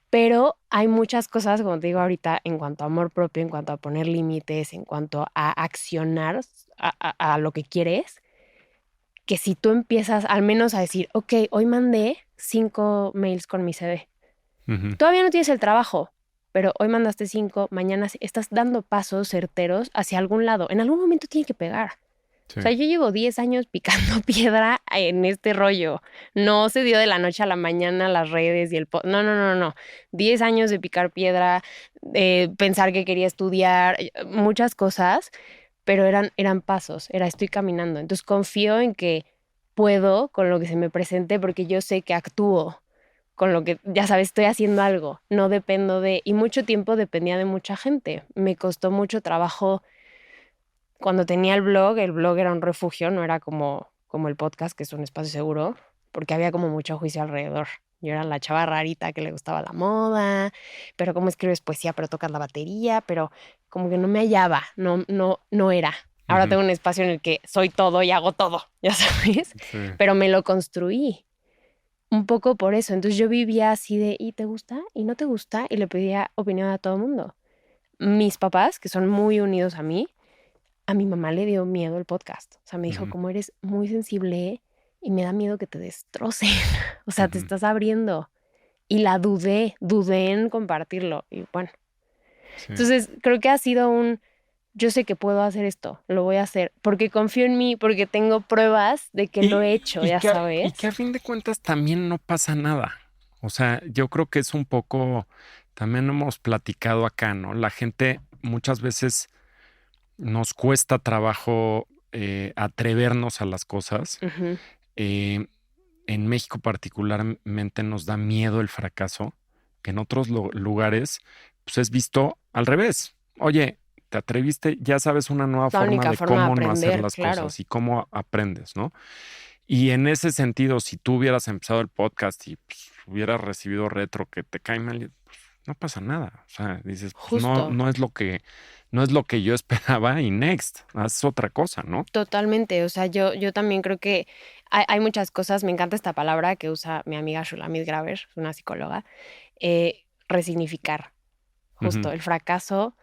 Pero hay muchas cosas, como te digo ahorita, en cuanto a amor propio, en cuanto a poner límites, en cuanto a accionar a lo que quieres, que si tú empiezas al menos a decir, ok, hoy mandé 5 mails con mi CV. ujú, Todavía no tienes el trabajo, pero hoy mandaste 5, mañana estás dando pasos certeros hacia algún lado. En algún momento tiene que pegar. O sí, sea, yo llevo 10 años picando piedra en este rollo. No se dio de la noche a la mañana las redes y no, no, no, no. 10 años de picar piedra, pensar que quería estudiar, muchas cosas, pero eran pasos, era estoy caminando. Entonces confío en que puedo con lo que se me presente porque yo sé que actúo con lo que, ya sabes, estoy haciendo algo, no dependo de, y mucho tiempo dependía de mucha gente. Me costó mucho trabajo cuando tenía el blog era un refugio, no era como el podcast, que es un espacio seguro, porque había como mucho juicio alrededor. Yo era la chava rarita que le gustaba la moda, pero cómo escribes poesía, pero tocas la batería, pero como que no me hallaba, no era. Ahora ujú, tengo un espacio en el que soy todo y hago todo, ya sabes, sí, pero me lo construí un poco por eso. Entonces yo vivía así de, ¿y te gusta? ¿Y no te gusta? Y le pedía opinión a todo el mundo. Mis papás, que son muy unidos a mi mamá le dio miedo el podcast. O sea, me dijo, ujú, como eres muy sensible y me da miedo que te destrocen. O sea, te ujú. estás abriendo. Y la dudé en compartirlo. Y bueno, Sí. Entonces, creo que ha sido yo sé que puedo hacer esto, lo voy a hacer, porque confío en mí, porque tengo pruebas de que lo he hecho, ya Y que a sabes. fin de cuentas también no pasa nada. O sea, yo creo que es un poco, también hemos platicado acá, ¿no? La gente muchas veces nos cuesta trabajo atrevernos a las cosas. Ujú. Eh, en México particularmente nos da miedo el fracaso, que en otros lugares pues es visto al revés. Oye, te atreviste, ya sabes una nueva La forma única de forma de cómo no hacer aprender, las claro. cosas y cómo aprendes, ¿no? Y en ese sentido, si tú hubieras empezado el podcast y pues, hubieras recibido retro que te cae mal, pues, no pasa nada. O sea, dices, pues no, Justo, no es lo que yo esperaba y next, haz otra cosa, ¿no? totalmente. O sea, yo también creo que hay muchas cosas, me encanta esta palabra que usa mi amiga Shulamit Graver, una psicóloga, resignificar. Ujú, Justo, el fracaso,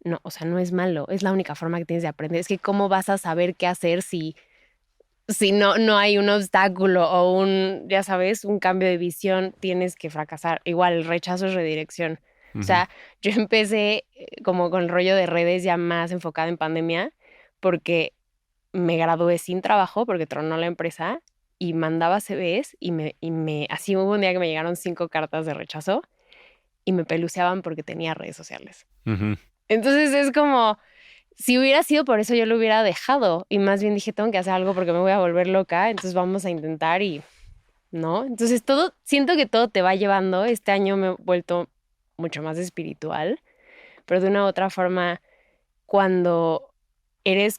no, o sea, no es malo, es la única forma que tienes de aprender. Es que cómo vas a saber qué hacer si no hay un obstáculo o ya sabes, un cambio de visión, tienes que fracasar. Igual, el rechazo es redirección. O ujú, sea, yo empecé como con el rollo de redes ya más enfocada en pandemia, porque me gradué sin trabajo, porque tronó la empresa, y mandaba CVs así hubo un día que me llegaron 5 cartas de rechazo y me peluceaban porque tenía redes sociales. ujú. Entonces es como, si hubiera sido por eso yo lo hubiera dejado y más bien dije, tengo que hacer algo porque me voy a volver loca, entonces vamos a intentar y, ¿no? Entonces siento que todo te va llevando. Este año me he vuelto mucho más espiritual, pero de una u otra forma, cuando eres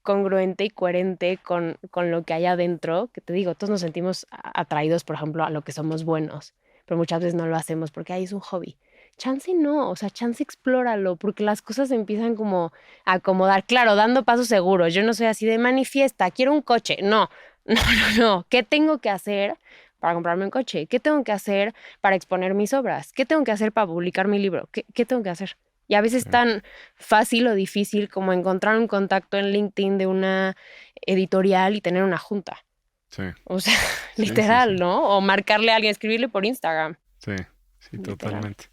congruente y coherente con lo que hay adentro, que te digo, todos nos sentimos atraídos, por ejemplo, a lo que somos buenos, pero muchas veces no lo hacemos porque ahí es un hobby. Chance no, o sea, chance explóralo, porque las cosas se empiezan como a acomodar, claro, dando pasos seguros. Yo no soy así de manifiesta, quiero un coche. No, no, no, no. ¿Qué tengo que hacer para comprarme un coche? ¿Qué tengo que hacer para exponer mis obras? ¿Qué tengo que hacer para publicar mi libro? ¿Qué tengo que hacer? Y a veces Sí, tan fácil o difícil como encontrar un contacto en LinkedIn de una editorial y tener una junta. sí, O sea, sí, sí, sí, literal, ¿no? O marcarle a alguien, escribirle por Instagram. sí, sí, Literal. totalmente.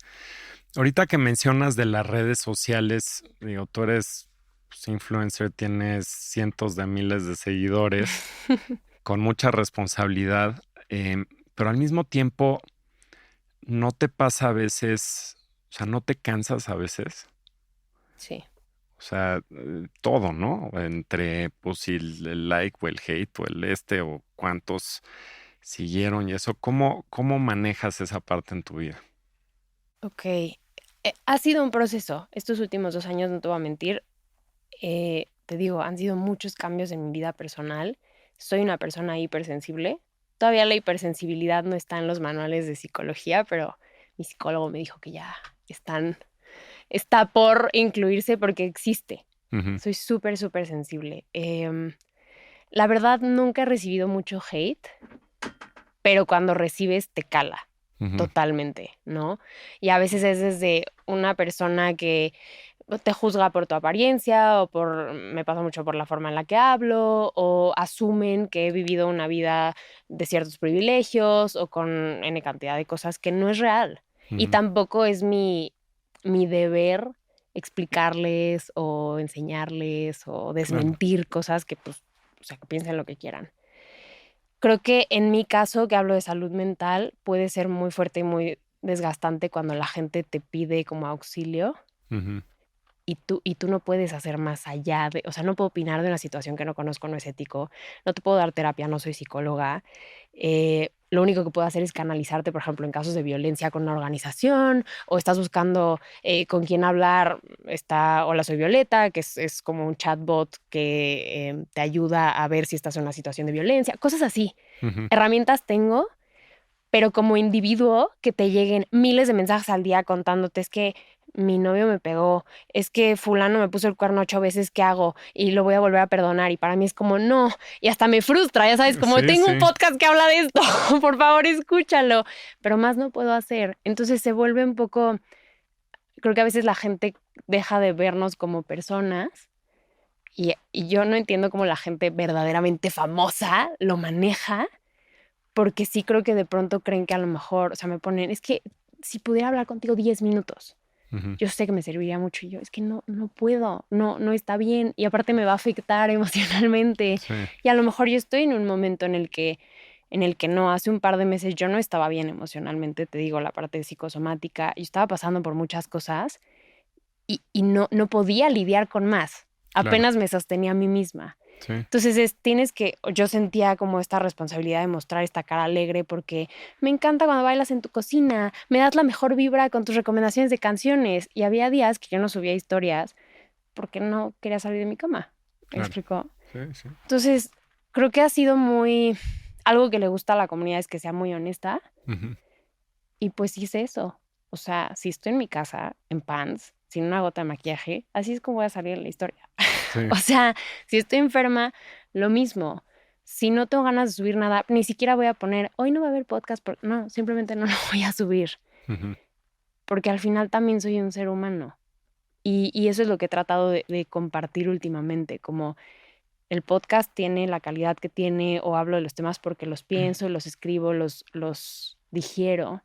Ahorita que mencionas de las redes sociales, digo, tú eres pues, influencer, tienes cientos de miles de seguidores, con mucha responsabilidad, em, pero al mismo tiempo, ¿no te pasa a veces, o sea, no te cansas a veces? Sí. O sea, todo, ¿no? Entre, pues, si el like o el hate o el o cuántos siguieron y eso, ¿cómo manejas esa parte en tu vida? Ok. Ha sido un proceso. Estos últimos 2 años, no te voy a mentir, te digo, han sido muchos cambios en mi vida personal. Soy una persona hipersensible. Todavía la hipersensibilidad no está en los manuales de psicología, pero mi psicólogo me dijo que ya está por incluirse porque existe. Ujú, Soy súper, súper sensible. La verdad, nunca he recibido mucho hate, pero cuando recibes te cala ujú, totalmente, ¿no? Y a veces es desde una persona que te juzga por tu apariencia o me pasa mucho por la forma en la que hablo, o asumen que he vivido una vida de ciertos privilegios o con N cantidad de cosas que no es real. Y ujú, tampoco es mi deber explicarles o enseñarles o claro. desmentir cosas que, pues, o sea, que piensen lo que quieran. Creo que en mi caso, que hablo de salud mental, puede ser muy fuerte y muy desgastante cuando la gente te pide como auxilio Ujú, y tú no puedes hacer más allá o sea, no puedo opinar de una situación que no conozco, no es ético, no te puedo dar terapia, no soy psicóloga. Lo único que puedo hacer es canalizarte, por ejemplo, en casos de violencia con una organización o estás buscando con quién hablar, Hola, soy Violeta, que es como un chatbot que te ayuda a ver si estás en una situación de violencia, cosas así. ujú, Herramientas tengo, pero como individuo que te lleguen miles de mensajes al día contándote es que mi novio me pegó, es que fulano me puso el cuerno 8 veces, ¿qué hago? Y lo voy a volver a perdonar. Y para mí es como, no, y hasta me frustra, ya sabes, como sí, tengo un sí. podcast que habla de esto, por favor escúchalo, pero más no puedo hacer. Entonces se vuelve un poco, creo que a veces la gente deja de vernos como personas y yo no entiendo cómo la gente verdaderamente famosa lo maneja porque sí creo que de pronto creen que a lo mejor, o sea, me ponen, es que si pudiera hablar contigo 10 minutos. Ujú. Yo sé que me serviría mucho y yo, es que no puedo, no está bien y aparte me va a afectar emocionalmente. Sí, Y a lo mejor yo estoy en un momento en el que no, hace un par de meses yo no estaba bien emocionalmente, te digo, la parte psicosomática, yo estaba pasando por muchas cosas y no podía lidiar con más. claro. Apenas me sostenía a mí misma. Sí, Entonces yo sentía como esta responsabilidad de mostrar esta cara alegre porque me encanta cuando bailas en tu cocina, me das la mejor vibra con tus recomendaciones de canciones y había días que yo no subía historias porque no quería salir de mi cama. ¿Me claro. explico? Sí, sí. Entonces creo que ha sido algo que le gusta a la comunidad es que sea muy honesta Ujú. y pues hice eso. O sea, si estoy en mi casa, en pants, sin una gota de maquillaje, así es como voy a salir en la historia. Sí. O sea, si estoy enferma, lo mismo. Si no tengo ganas de subir nada, ni siquiera voy a poner, hoy no va a haber podcast, no, simplemente no lo voy a subir, Ujú. porque al final también soy un ser humano. Y eso es lo que he tratado de compartir últimamente, como el podcast tiene la calidad que tiene o hablo de los temas porque los pienso, los escribo, los digiero.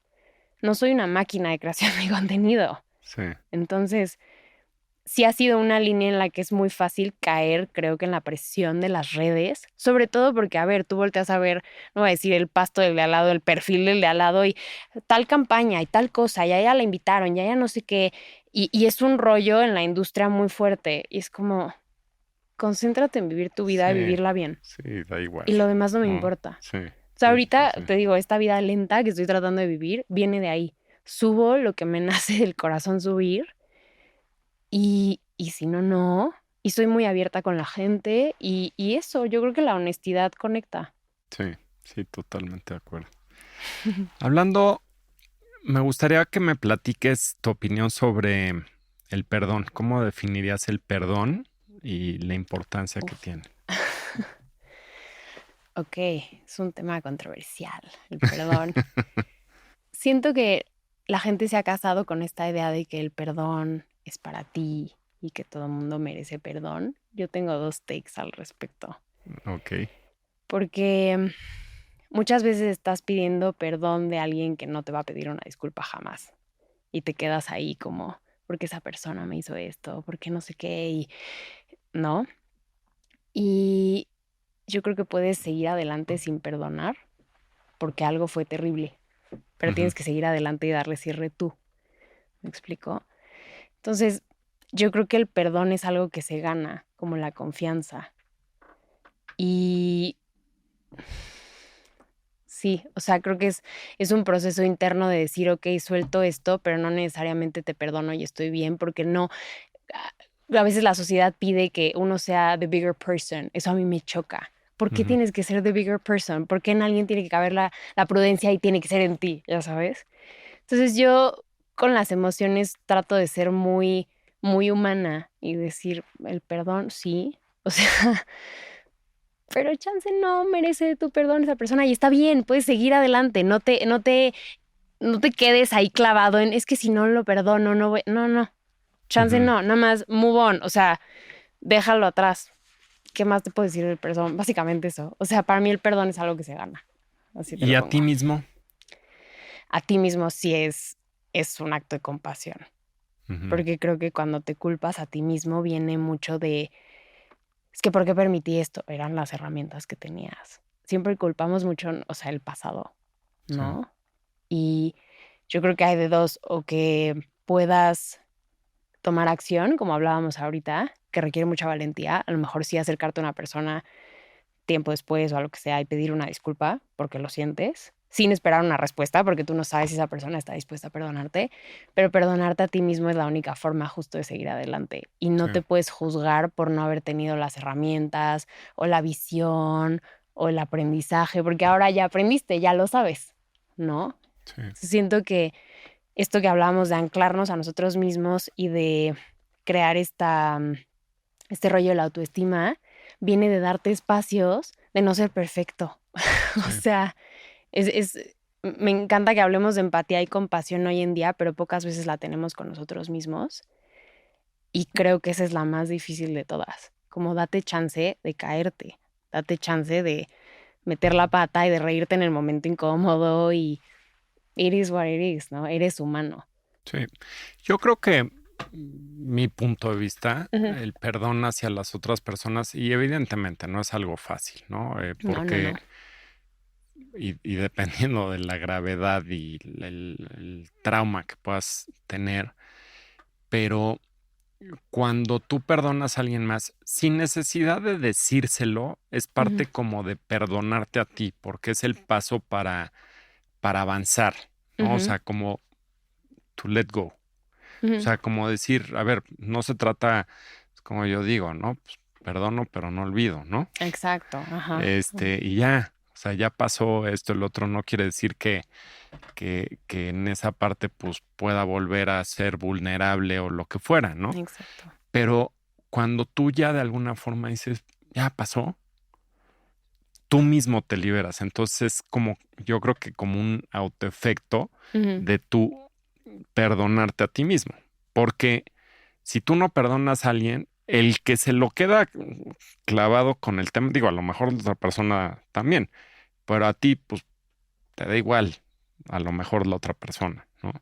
No soy una máquina de creación de contenido. Sí. Entonces, sí ha sido una línea en la que es muy fácil caer, creo que en la presión de las redes, sobre todo porque, a ver, tú volteas a ver, no voy a decir el pasto del de al lado, el perfil del de al lado y tal campaña y tal cosa, y a ella la invitaron, y a ella no sé qué, y es un rollo en la industria muy fuerte, y es como, concéntrate en vivir tu vida y Sí. vivirla bien, Sí, da igual, y lo demás no me ¿no? importa. Sí, O sea, sí, sí, ahorita sí. te digo, esta vida lenta que estoy tratando de vivir viene de ahí. Subo lo que me nace del corazón subir y si no, no. Y soy muy abierta con la gente y eso, yo creo que la honestidad conecta. Sí, sí, totalmente de acuerdo. Hablando, me gustaría que me platiques tu opinión sobre el perdón. ¿Cómo definirías el perdón y la importancia que Uf. tiene? Ok, es un tema controversial, el perdón. Siento que la gente se ha casado con esta idea de que el perdón es para ti y que todo el mundo merece perdón. Yo tengo dos takes al respecto. Ok. Porque muchas veces estás pidiendo perdón de alguien que no te va a pedir una disculpa jamás. Y te quedas ahí como, porque esa persona me hizo esto, porque no sé qué, y no. Y yo creo que puedes seguir adelante sin perdonar, porque algo fue terrible, pero Ujú. tienes que seguir adelante y darle cierre tú. ¿Me explico? Entonces, yo creo que el perdón es algo que se gana, como la confianza. Y sí, o sea, creo que es un proceso interno de decir, ok, suelto esto, pero no necesariamente te perdono y estoy bien, porque no, a veces la sociedad pide que uno sea the bigger person. Eso a mí me choca. ¿Por qué Ujú. tienes que ser the bigger person? ¿Por qué en alguien tiene que caber la prudencia y tiene que ser en ti? ¿Ya sabes? Entonces yo con las emociones trato de ser muy, muy humana y decir, el perdón, sí. O sea, pero chance no merece tu perdón esa persona y está bien, puedes seguir adelante, no te quedes ahí clavado en, es que si no lo perdono, no voy, no, chance Ujú. no, nada más move on, o sea, déjalo atrás. ¿Qué más te puedo decir del perdón? Básicamente eso. O sea, para mí el perdón es algo que se gana. Así te ¿Y lo a pongo. ti mismo? A ti mismo sí es un acto de compasión. Ujú. Porque creo que cuando te culpas a ti mismo viene mucho de, es que ¿por qué permití esto? Eran las herramientas que tenías. Siempre culpamos mucho, o sea, el pasado, Sí, ¿no? Y yo creo que hay de dos, o que puedas tomar acción, como hablábamos ahorita, que requiere mucha valentía, a lo mejor sí acercarte a una persona tiempo después o a lo que sea y pedir una disculpa porque lo sientes, sin esperar una respuesta, porque tú no sabes si esa persona está dispuesta a perdonarte, pero perdonarte a ti mismo es la única forma justo de seguir adelante y no sí, te puedes juzgar por no haber tenido las herramientas o la visión o el aprendizaje, porque ahora ya aprendiste, ya lo sabes, ¿no? sí, Siento que esto que hablábamos de anclarnos a nosotros mismos y de crear este rollo de la autoestima viene de darte espacios de no ser perfecto. O sí. sea, me encanta que hablemos de empatía y compasión hoy en día, pero pocas veces la tenemos con nosotros mismos. Y creo que esa es la más difícil de todas. Como date chance de caerte, date chance de meter la pata y de reírte en el momento incómodo y it is what it is, ¿no? Eres humano. Sí. Yo creo que mi punto de vista, Ujú. el perdón hacia las otras personas, y evidentemente no es algo fácil, ¿no? No, no, Porque, no. y dependiendo de la gravedad y el trauma que puedas tener, pero cuando tú perdonas a alguien más, sin necesidad de decírselo, es Ujú, parte como de perdonarte a ti, porque es el paso para avanzar, ¿no? O ujú, sea, como to let go. O ujú. sea, como decir, a ver, no se trata, como yo digo, ¿no? Pues, perdono, pero no olvido, ¿no? Exacto, ajá. Y ya, o sea, ya pasó esto, el otro, no quiere decir que en esa parte, pues, pueda volver a ser vulnerable o lo que fuera, ¿no? Exacto. Pero cuando tú ya de alguna forma dices, ya pasó, tú mismo te liberas. Entonces, como yo creo que como un autoefecto Ujú, de tú perdonarte a ti mismo. Porque si tú no perdonas a alguien, el que se lo queda clavado con el tema, digo, a lo mejor la otra persona también, pero a ti, pues te da igual, a lo mejor la otra persona, ¿no?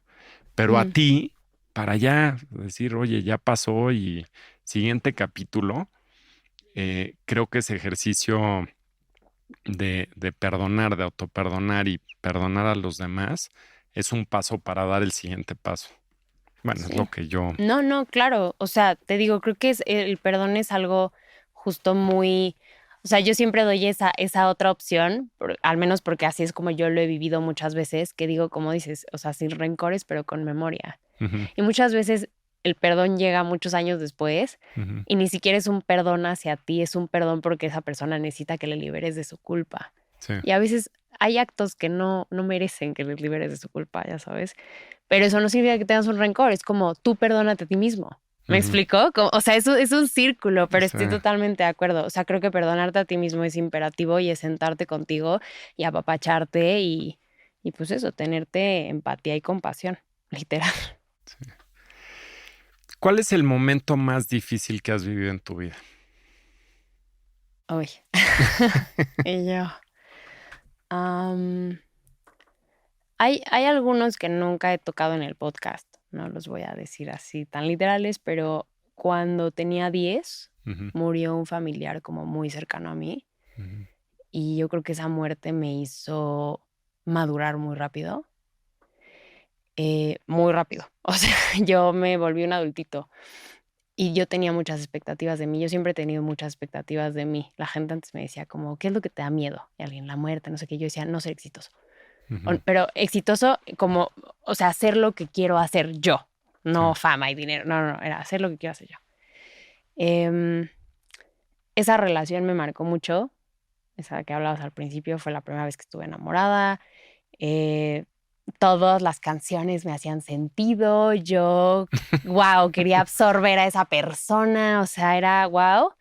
Pero a ujú. ti, para ya decir, oye, ya pasó y siguiente capítulo, creo que ese ejercicio de perdonar, de autoperdonar y perdonar a los demás es un paso para dar el siguiente paso. Bueno, es lo Sí. que yo... No, no, claro. O sea, te digo, creo que el perdón es algo justo muy. O sea, yo siempre doy esa otra opción, al menos porque así es como yo lo he vivido muchas veces, que digo, como dices, o sea, sin rencores, pero con memoria. Ujú, Y muchas veces el perdón llega muchos años después ujú, y ni siquiera es un perdón hacia ti, es un perdón porque esa persona necesita que le liberes de su culpa. sí, Y a veces hay actos que no merecen que les liberes de su culpa, ya sabes. Pero eso no significa que tengas un rencor, es como tú perdónate a ti mismo. ¿Me ujú, explico? O sea, eso es un círculo, pero sí, estoy totalmente de acuerdo. O sea, creo que perdonarte a ti mismo es imperativo y es sentarte contigo y apapacharte y pues eso, tenerte empatía y compasión, literal. sí. ¿Cuál es el momento más difícil que has vivido en tu vida? Uy. Y yo. am, hay algunos que nunca he tocado en el podcast, no los voy a decir así tan literales, pero cuando tenía 10 Ujú, murió un familiar como muy cercano a mí ujú, y yo creo que esa muerte me hizo madurar muy rápido, muy rápido. O sea, yo me volví un adultito y yo tenía muchas expectativas de mí. Yo siempre he tenido muchas expectativas de mí. La gente antes me decía como, ¿qué es lo que te da miedo? Y alguien, la muerte, no sé qué. Yo decía, no ser exitoso. ujú, Pero exitoso como, o sea, hacer lo que quiero hacer yo, sí, no fama y dinero. No, no, no, era hacer lo que quiero hacer yo. Em, esa relación me marcó mucho. Esa que hablabas al principio fue la primera vez que estuve enamorada. Eh, todas las canciones me hacían sentido. Yo, wow, quería absorber a esa persona. O sea, era wow.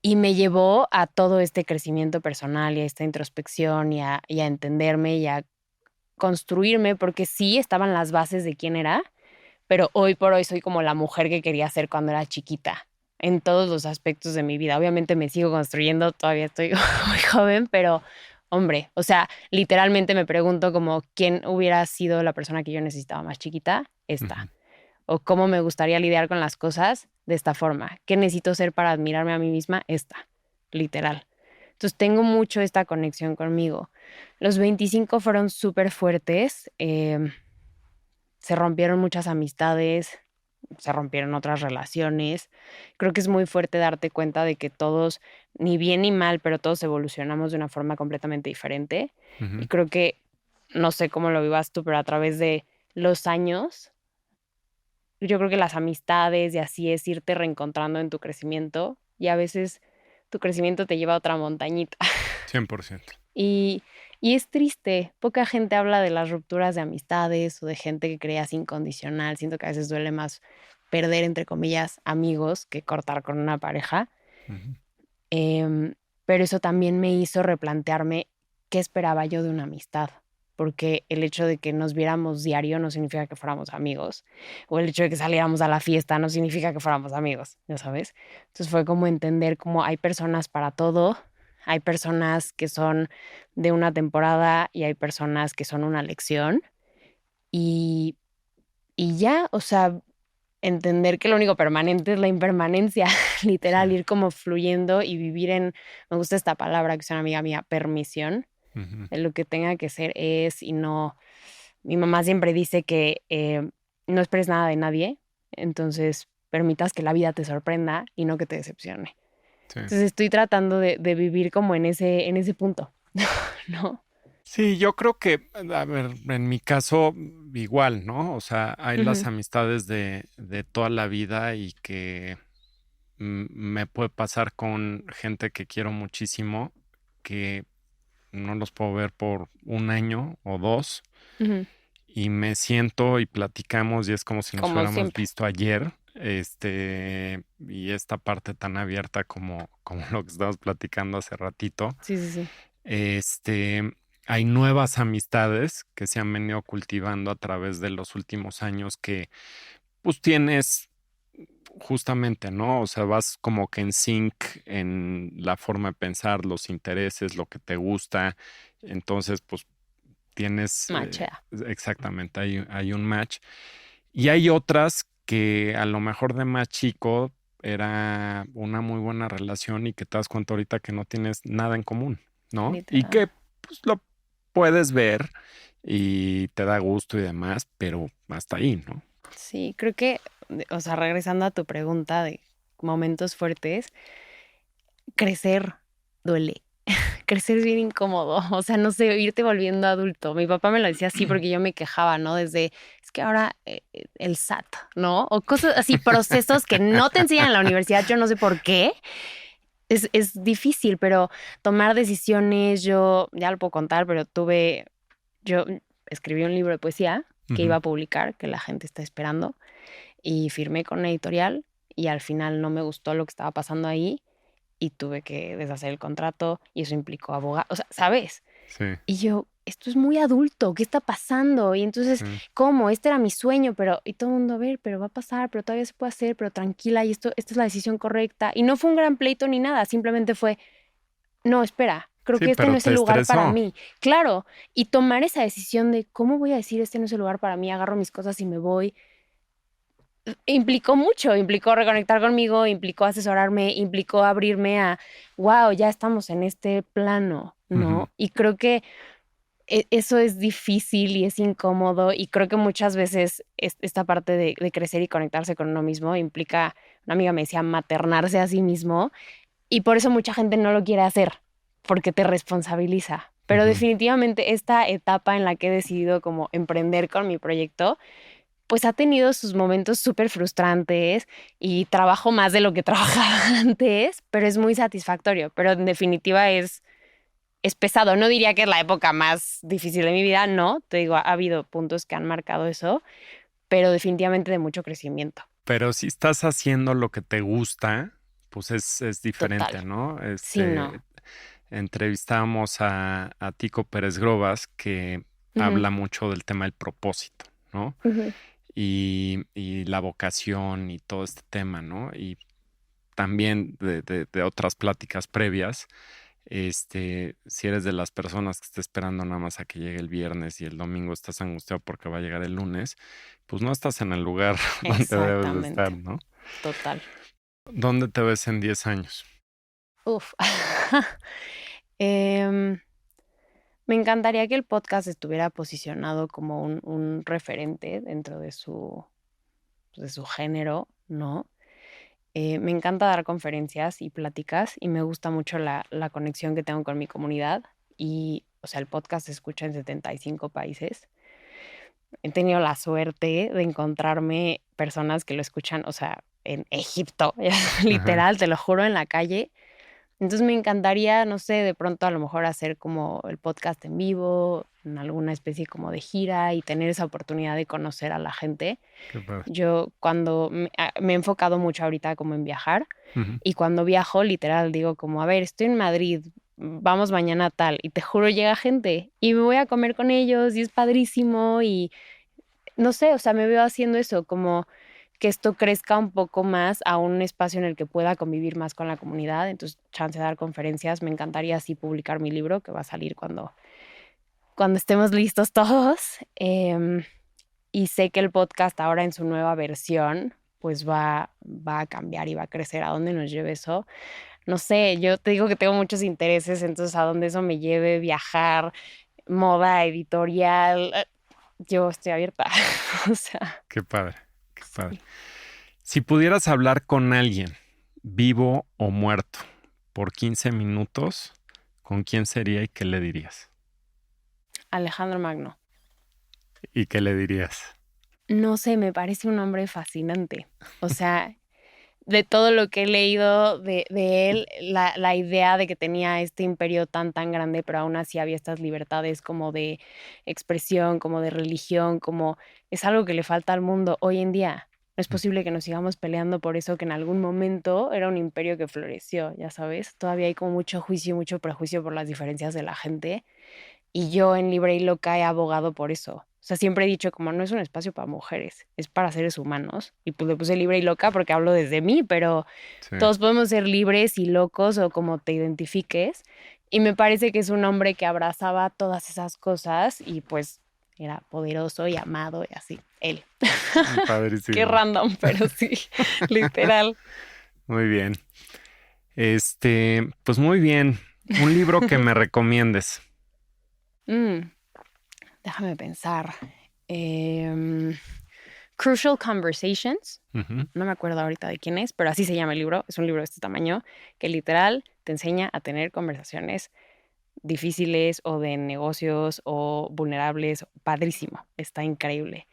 Y me llevó a todo este crecimiento personal y a esta introspección y a entenderme y a construirme, porque sí estaban las bases de quién era, pero hoy por hoy soy como la mujer que quería ser cuando era chiquita, en todos los aspectos de mi vida. Obviamente me sigo construyendo, todavía estoy muy joven, pero hombre, o sea, literalmente me pregunto como quién hubiera sido la persona que yo necesitaba más chiquita, ujú, esta, o cómo me gustaría lidiar con las cosas de esta forma, qué necesito ser para admirarme a mí misma, esta, literal. Entonces tengo mucho esta conexión conmigo. Los 25 fueron súper fuertes, se rompieron muchas amistades, se rompieron otras relaciones. Creo que es muy fuerte darte cuenta de que todos, ni bien ni mal, pero todos evolucionamos de una forma completamente diferente. Y ujú. creo que, no sé cómo lo vivas tú, pero a través de los años, yo creo que las amistades y así es irte reencontrando en tu crecimiento y a veces tu crecimiento te lleva a otra montañita. 100%. Y y es triste, poca gente habla de las rupturas de amistades o de gente que creas incondicional. Siento que a veces duele más perder, entre comillas, amigos que cortar con una pareja. Ujú, Em, pero eso también me hizo replantearme qué esperaba yo de una amistad, porque el hecho de que nos viéramos diario no significa que fuéramos amigos, o el hecho de que saliéramos a la fiesta no significa que fuéramos amigos, ¿ya sabes? Entonces fue como entender cómo hay personas para todo, hay personas que son de una temporada y hay personas que son una lección y Y ya, o sea, entender que lo único permanente es la impermanencia, literal, Sí. ir como fluyendo y vivir en, me gusta esta palabra que es una amiga mía, permisión, Ujú. de lo que tenga que ser es y no. Mi mamá siempre dice que no esperes nada de nadie, entonces permitas que la vida te sorprenda y no que te decepcione. Sí. Entonces estoy tratando de vivir como en ese punto, ¿no? Sí, yo creo que, a ver, en mi caso, igual, ¿no? O sea, hay las Ujú, amistades de toda la vida y que me puede pasar con gente que quiero muchísimo, que no los puedo ver por un año o dos, ujú. y me siento y platicamos y es como si nos Como hubiéramos siempre. visto ayer, y esta parte tan abierta como lo que estábamos platicando hace ratito, Sí, sí, sí. este, hay nuevas amistades que se han venido cultivando a través de los últimos años que pues tienes justamente, ¿no? O sea, vas como que en sync en la forma de pensar, los intereses, lo que te gusta. Entonces, pues tienes Machea. exactamente, hay un match. Y hay otras que a lo mejor de más chico era una muy buena relación y que te das cuenta ahorita que no tienes nada en común, ¿no? Y Literal. que pues lo puedes ver y te da gusto y demás, pero hasta ahí, ¿no? Sí, creo que, o sea, regresando a tu pregunta de momentos fuertes, crecer duele. Crecer es bien incómodo, o sea, no sé, irte volviendo adulto. Mi papá me lo decía así porque yo me quejaba, ¿no? Desde, es que ahora el SAT, ¿no? O cosas así, procesos que no te enseñan en la universidad, yo no sé por qué. Es difícil, pero tomar decisiones, yo ya lo puedo contar, pero yo escribí un libro de poesía que iba Ujú. a publicar, que la gente está esperando, y firmé con una editorial y al final no me gustó lo que estaba pasando ahí y tuve que deshacer el contrato y eso implicó abogado, o sea, ¿sabes? Sí, Y yo, esto es muy adulto, ¿qué está pasando? Y entonces, sí. ¿cómo? Este era mi sueño, pero, y todo el mundo, a ver, pero va a pasar, pero todavía se puede hacer, pero tranquila, y esta es la decisión correcta. Y no fue un gran pleito ni nada, simplemente fue, no, espera, creo Sí, que este pero no es te el lugar para estresó. mí. Claro, y tomar esa decisión de, ¿cómo voy a decir este no es el lugar para mí? Agarro mis cosas y me voy. Implicó mucho, implicó reconectar conmigo, implicó asesorarme, implicó abrirme a, wow, ya estamos en este plano, Ujú. ¿no? Y creo que eso es difícil y es incómodo y creo que muchas veces esta parte de crecer y conectarse con uno mismo implica, una amiga me decía, maternarse a sí mismo y por eso mucha gente no lo quiere hacer, porque te responsabiliza. Pero Ujú. definitivamente esta etapa en la que he decidido como emprender con mi proyecto, pues ha tenido sus momentos súper frustrantes y trabajo más de lo que trabajaba antes, pero es muy satisfactorio. Pero en definitiva es pesado. No diría que es la época más difícil de mi vida, no. Te digo, ha habido puntos que han marcado eso, pero definitivamente de mucho crecimiento. Pero si estás haciendo lo que te gusta, pues es Total. diferente, ¿no? Sí, no. Entrevistamos a Tico Pérez Grobas, que Ujú, habla mucho del tema del propósito, ¿no? ujú. Y la vocación y todo este tema, ¿no? Y también de otras pláticas previas, si eres de las personas que está esperando nada más a que llegue el viernes y el domingo estás angustiado porque va a llegar el lunes, pues no estás en el lugar donde debes de estar, Exactamente. ¿no? Total. ¿Dónde te ves en 10 años? Uf. Em, Me encantaría que el podcast estuviera posicionado como un referente dentro de su género, ¿no? Me encanta dar conferencias y pláticas y me gusta mucho la conexión que tengo con mi comunidad y, o sea, el podcast se escucha en 75 países. He tenido la suerte de encontrarme personas que lo escuchan, o sea, en Egipto, Ajá. literal, te lo juro, en la calle. Entonces me encantaría, no sé, de pronto a lo mejor hacer como el podcast en vivo, en alguna especie como de gira y tener esa oportunidad de conocer a la gente. Qué padre. Yo cuando me he enfocado mucho ahorita como en viajar Ujú. y cuando viajo literal digo como, a ver, estoy en Madrid, vamos mañana a tal y te juro llega gente y me voy a comer con ellos y es padrísimo y no sé, o sea, me veo haciendo eso, como que esto crezca un poco más a un espacio en el que pueda convivir más con la comunidad. Entonces, chance de dar conferencias. Me encantaría así publicar mi libro, que va a salir cuando estemos listos todos. Y sé que el podcast ahora en su nueva versión, pues va a cambiar y va a crecer. ¿A dónde nos lleve eso? No sé, yo te digo que tengo muchos intereses, entonces a dónde eso me lleve, viajar, moda, editorial, yo estoy abierta. O sea, Qué padre, qué padre. sí. Si pudieras hablar con alguien, vivo o muerto, por 15 minutos, ¿con quién sería y qué le dirías? Alejandro Magno. ¿Y qué le dirías? No sé, me parece un hombre fascinante. O sea, de todo lo que he leído de él, la idea de que tenía este imperio tan grande, pero aún así había estas libertades como de expresión, como de religión, como es algo que le falta al mundo hoy en día. No es posible que nos sigamos peleando por eso que en algún momento era un imperio que floreció, ya sabes. Todavía hay como mucho juicio y mucho prejuicio por las diferencias de la gente. Y yo en Libre y Loca he abogado por eso. O sea, siempre he dicho como no es un espacio para mujeres, es para seres humanos. Y pues le puse Libre y Loca porque hablo desde mí, pero Sí. todos podemos ser libres y locos o como te identifiques. Y me parece que es un hombre que abrazaba todas esas cosas y pues era poderoso y amado y así. Él. Qué Padrísimo. random, pero sí, literal. Muy bien. Pues muy bien. Un libro que me recomiendes. Déjame pensar. Crucial Conversations. Ujú. No me acuerdo ahorita de quién es, pero así se llama el libro. Es un libro de este tamaño que literal te enseña a tener conversaciones difíciles o de negocios o vulnerables. Padrísimo. Está increíble.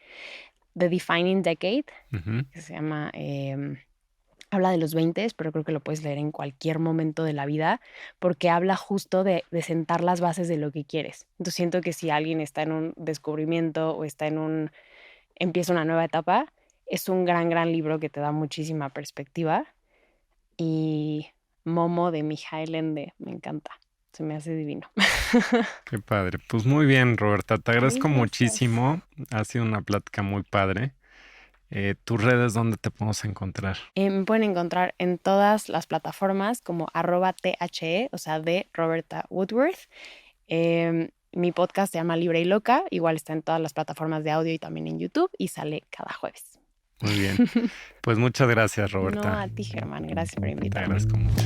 The Defining Decade, Ujú. que se llama... habla de los 20, pero creo que lo puedes leer en cualquier momento de la vida, porque habla justo de sentar las bases de lo que quieres. Entonces siento que si alguien está en un descubrimiento o está empieza una nueva etapa, es un gran libro que te da muchísima perspectiva. Y Momo de Mijael Ende, me encanta. Se me hace divino. Qué padre. Pues muy bien, Roberta. Te agradezco Ay, gracias. muchísimo. Ha sido una plática muy padre. ¿Tus redes dónde te podemos encontrar? Me pueden encontrar en todas las plataformas como @THE, o sea, de Roberta Woodworth. Mi podcast se llama Libre y Loca, igual está en todas las plataformas de audio y también en YouTube y sale cada jueves. Muy bien. Pues muchas gracias, No, Roberta. a ti, Germán. Gracias por Te invitarme. agradezco mucho.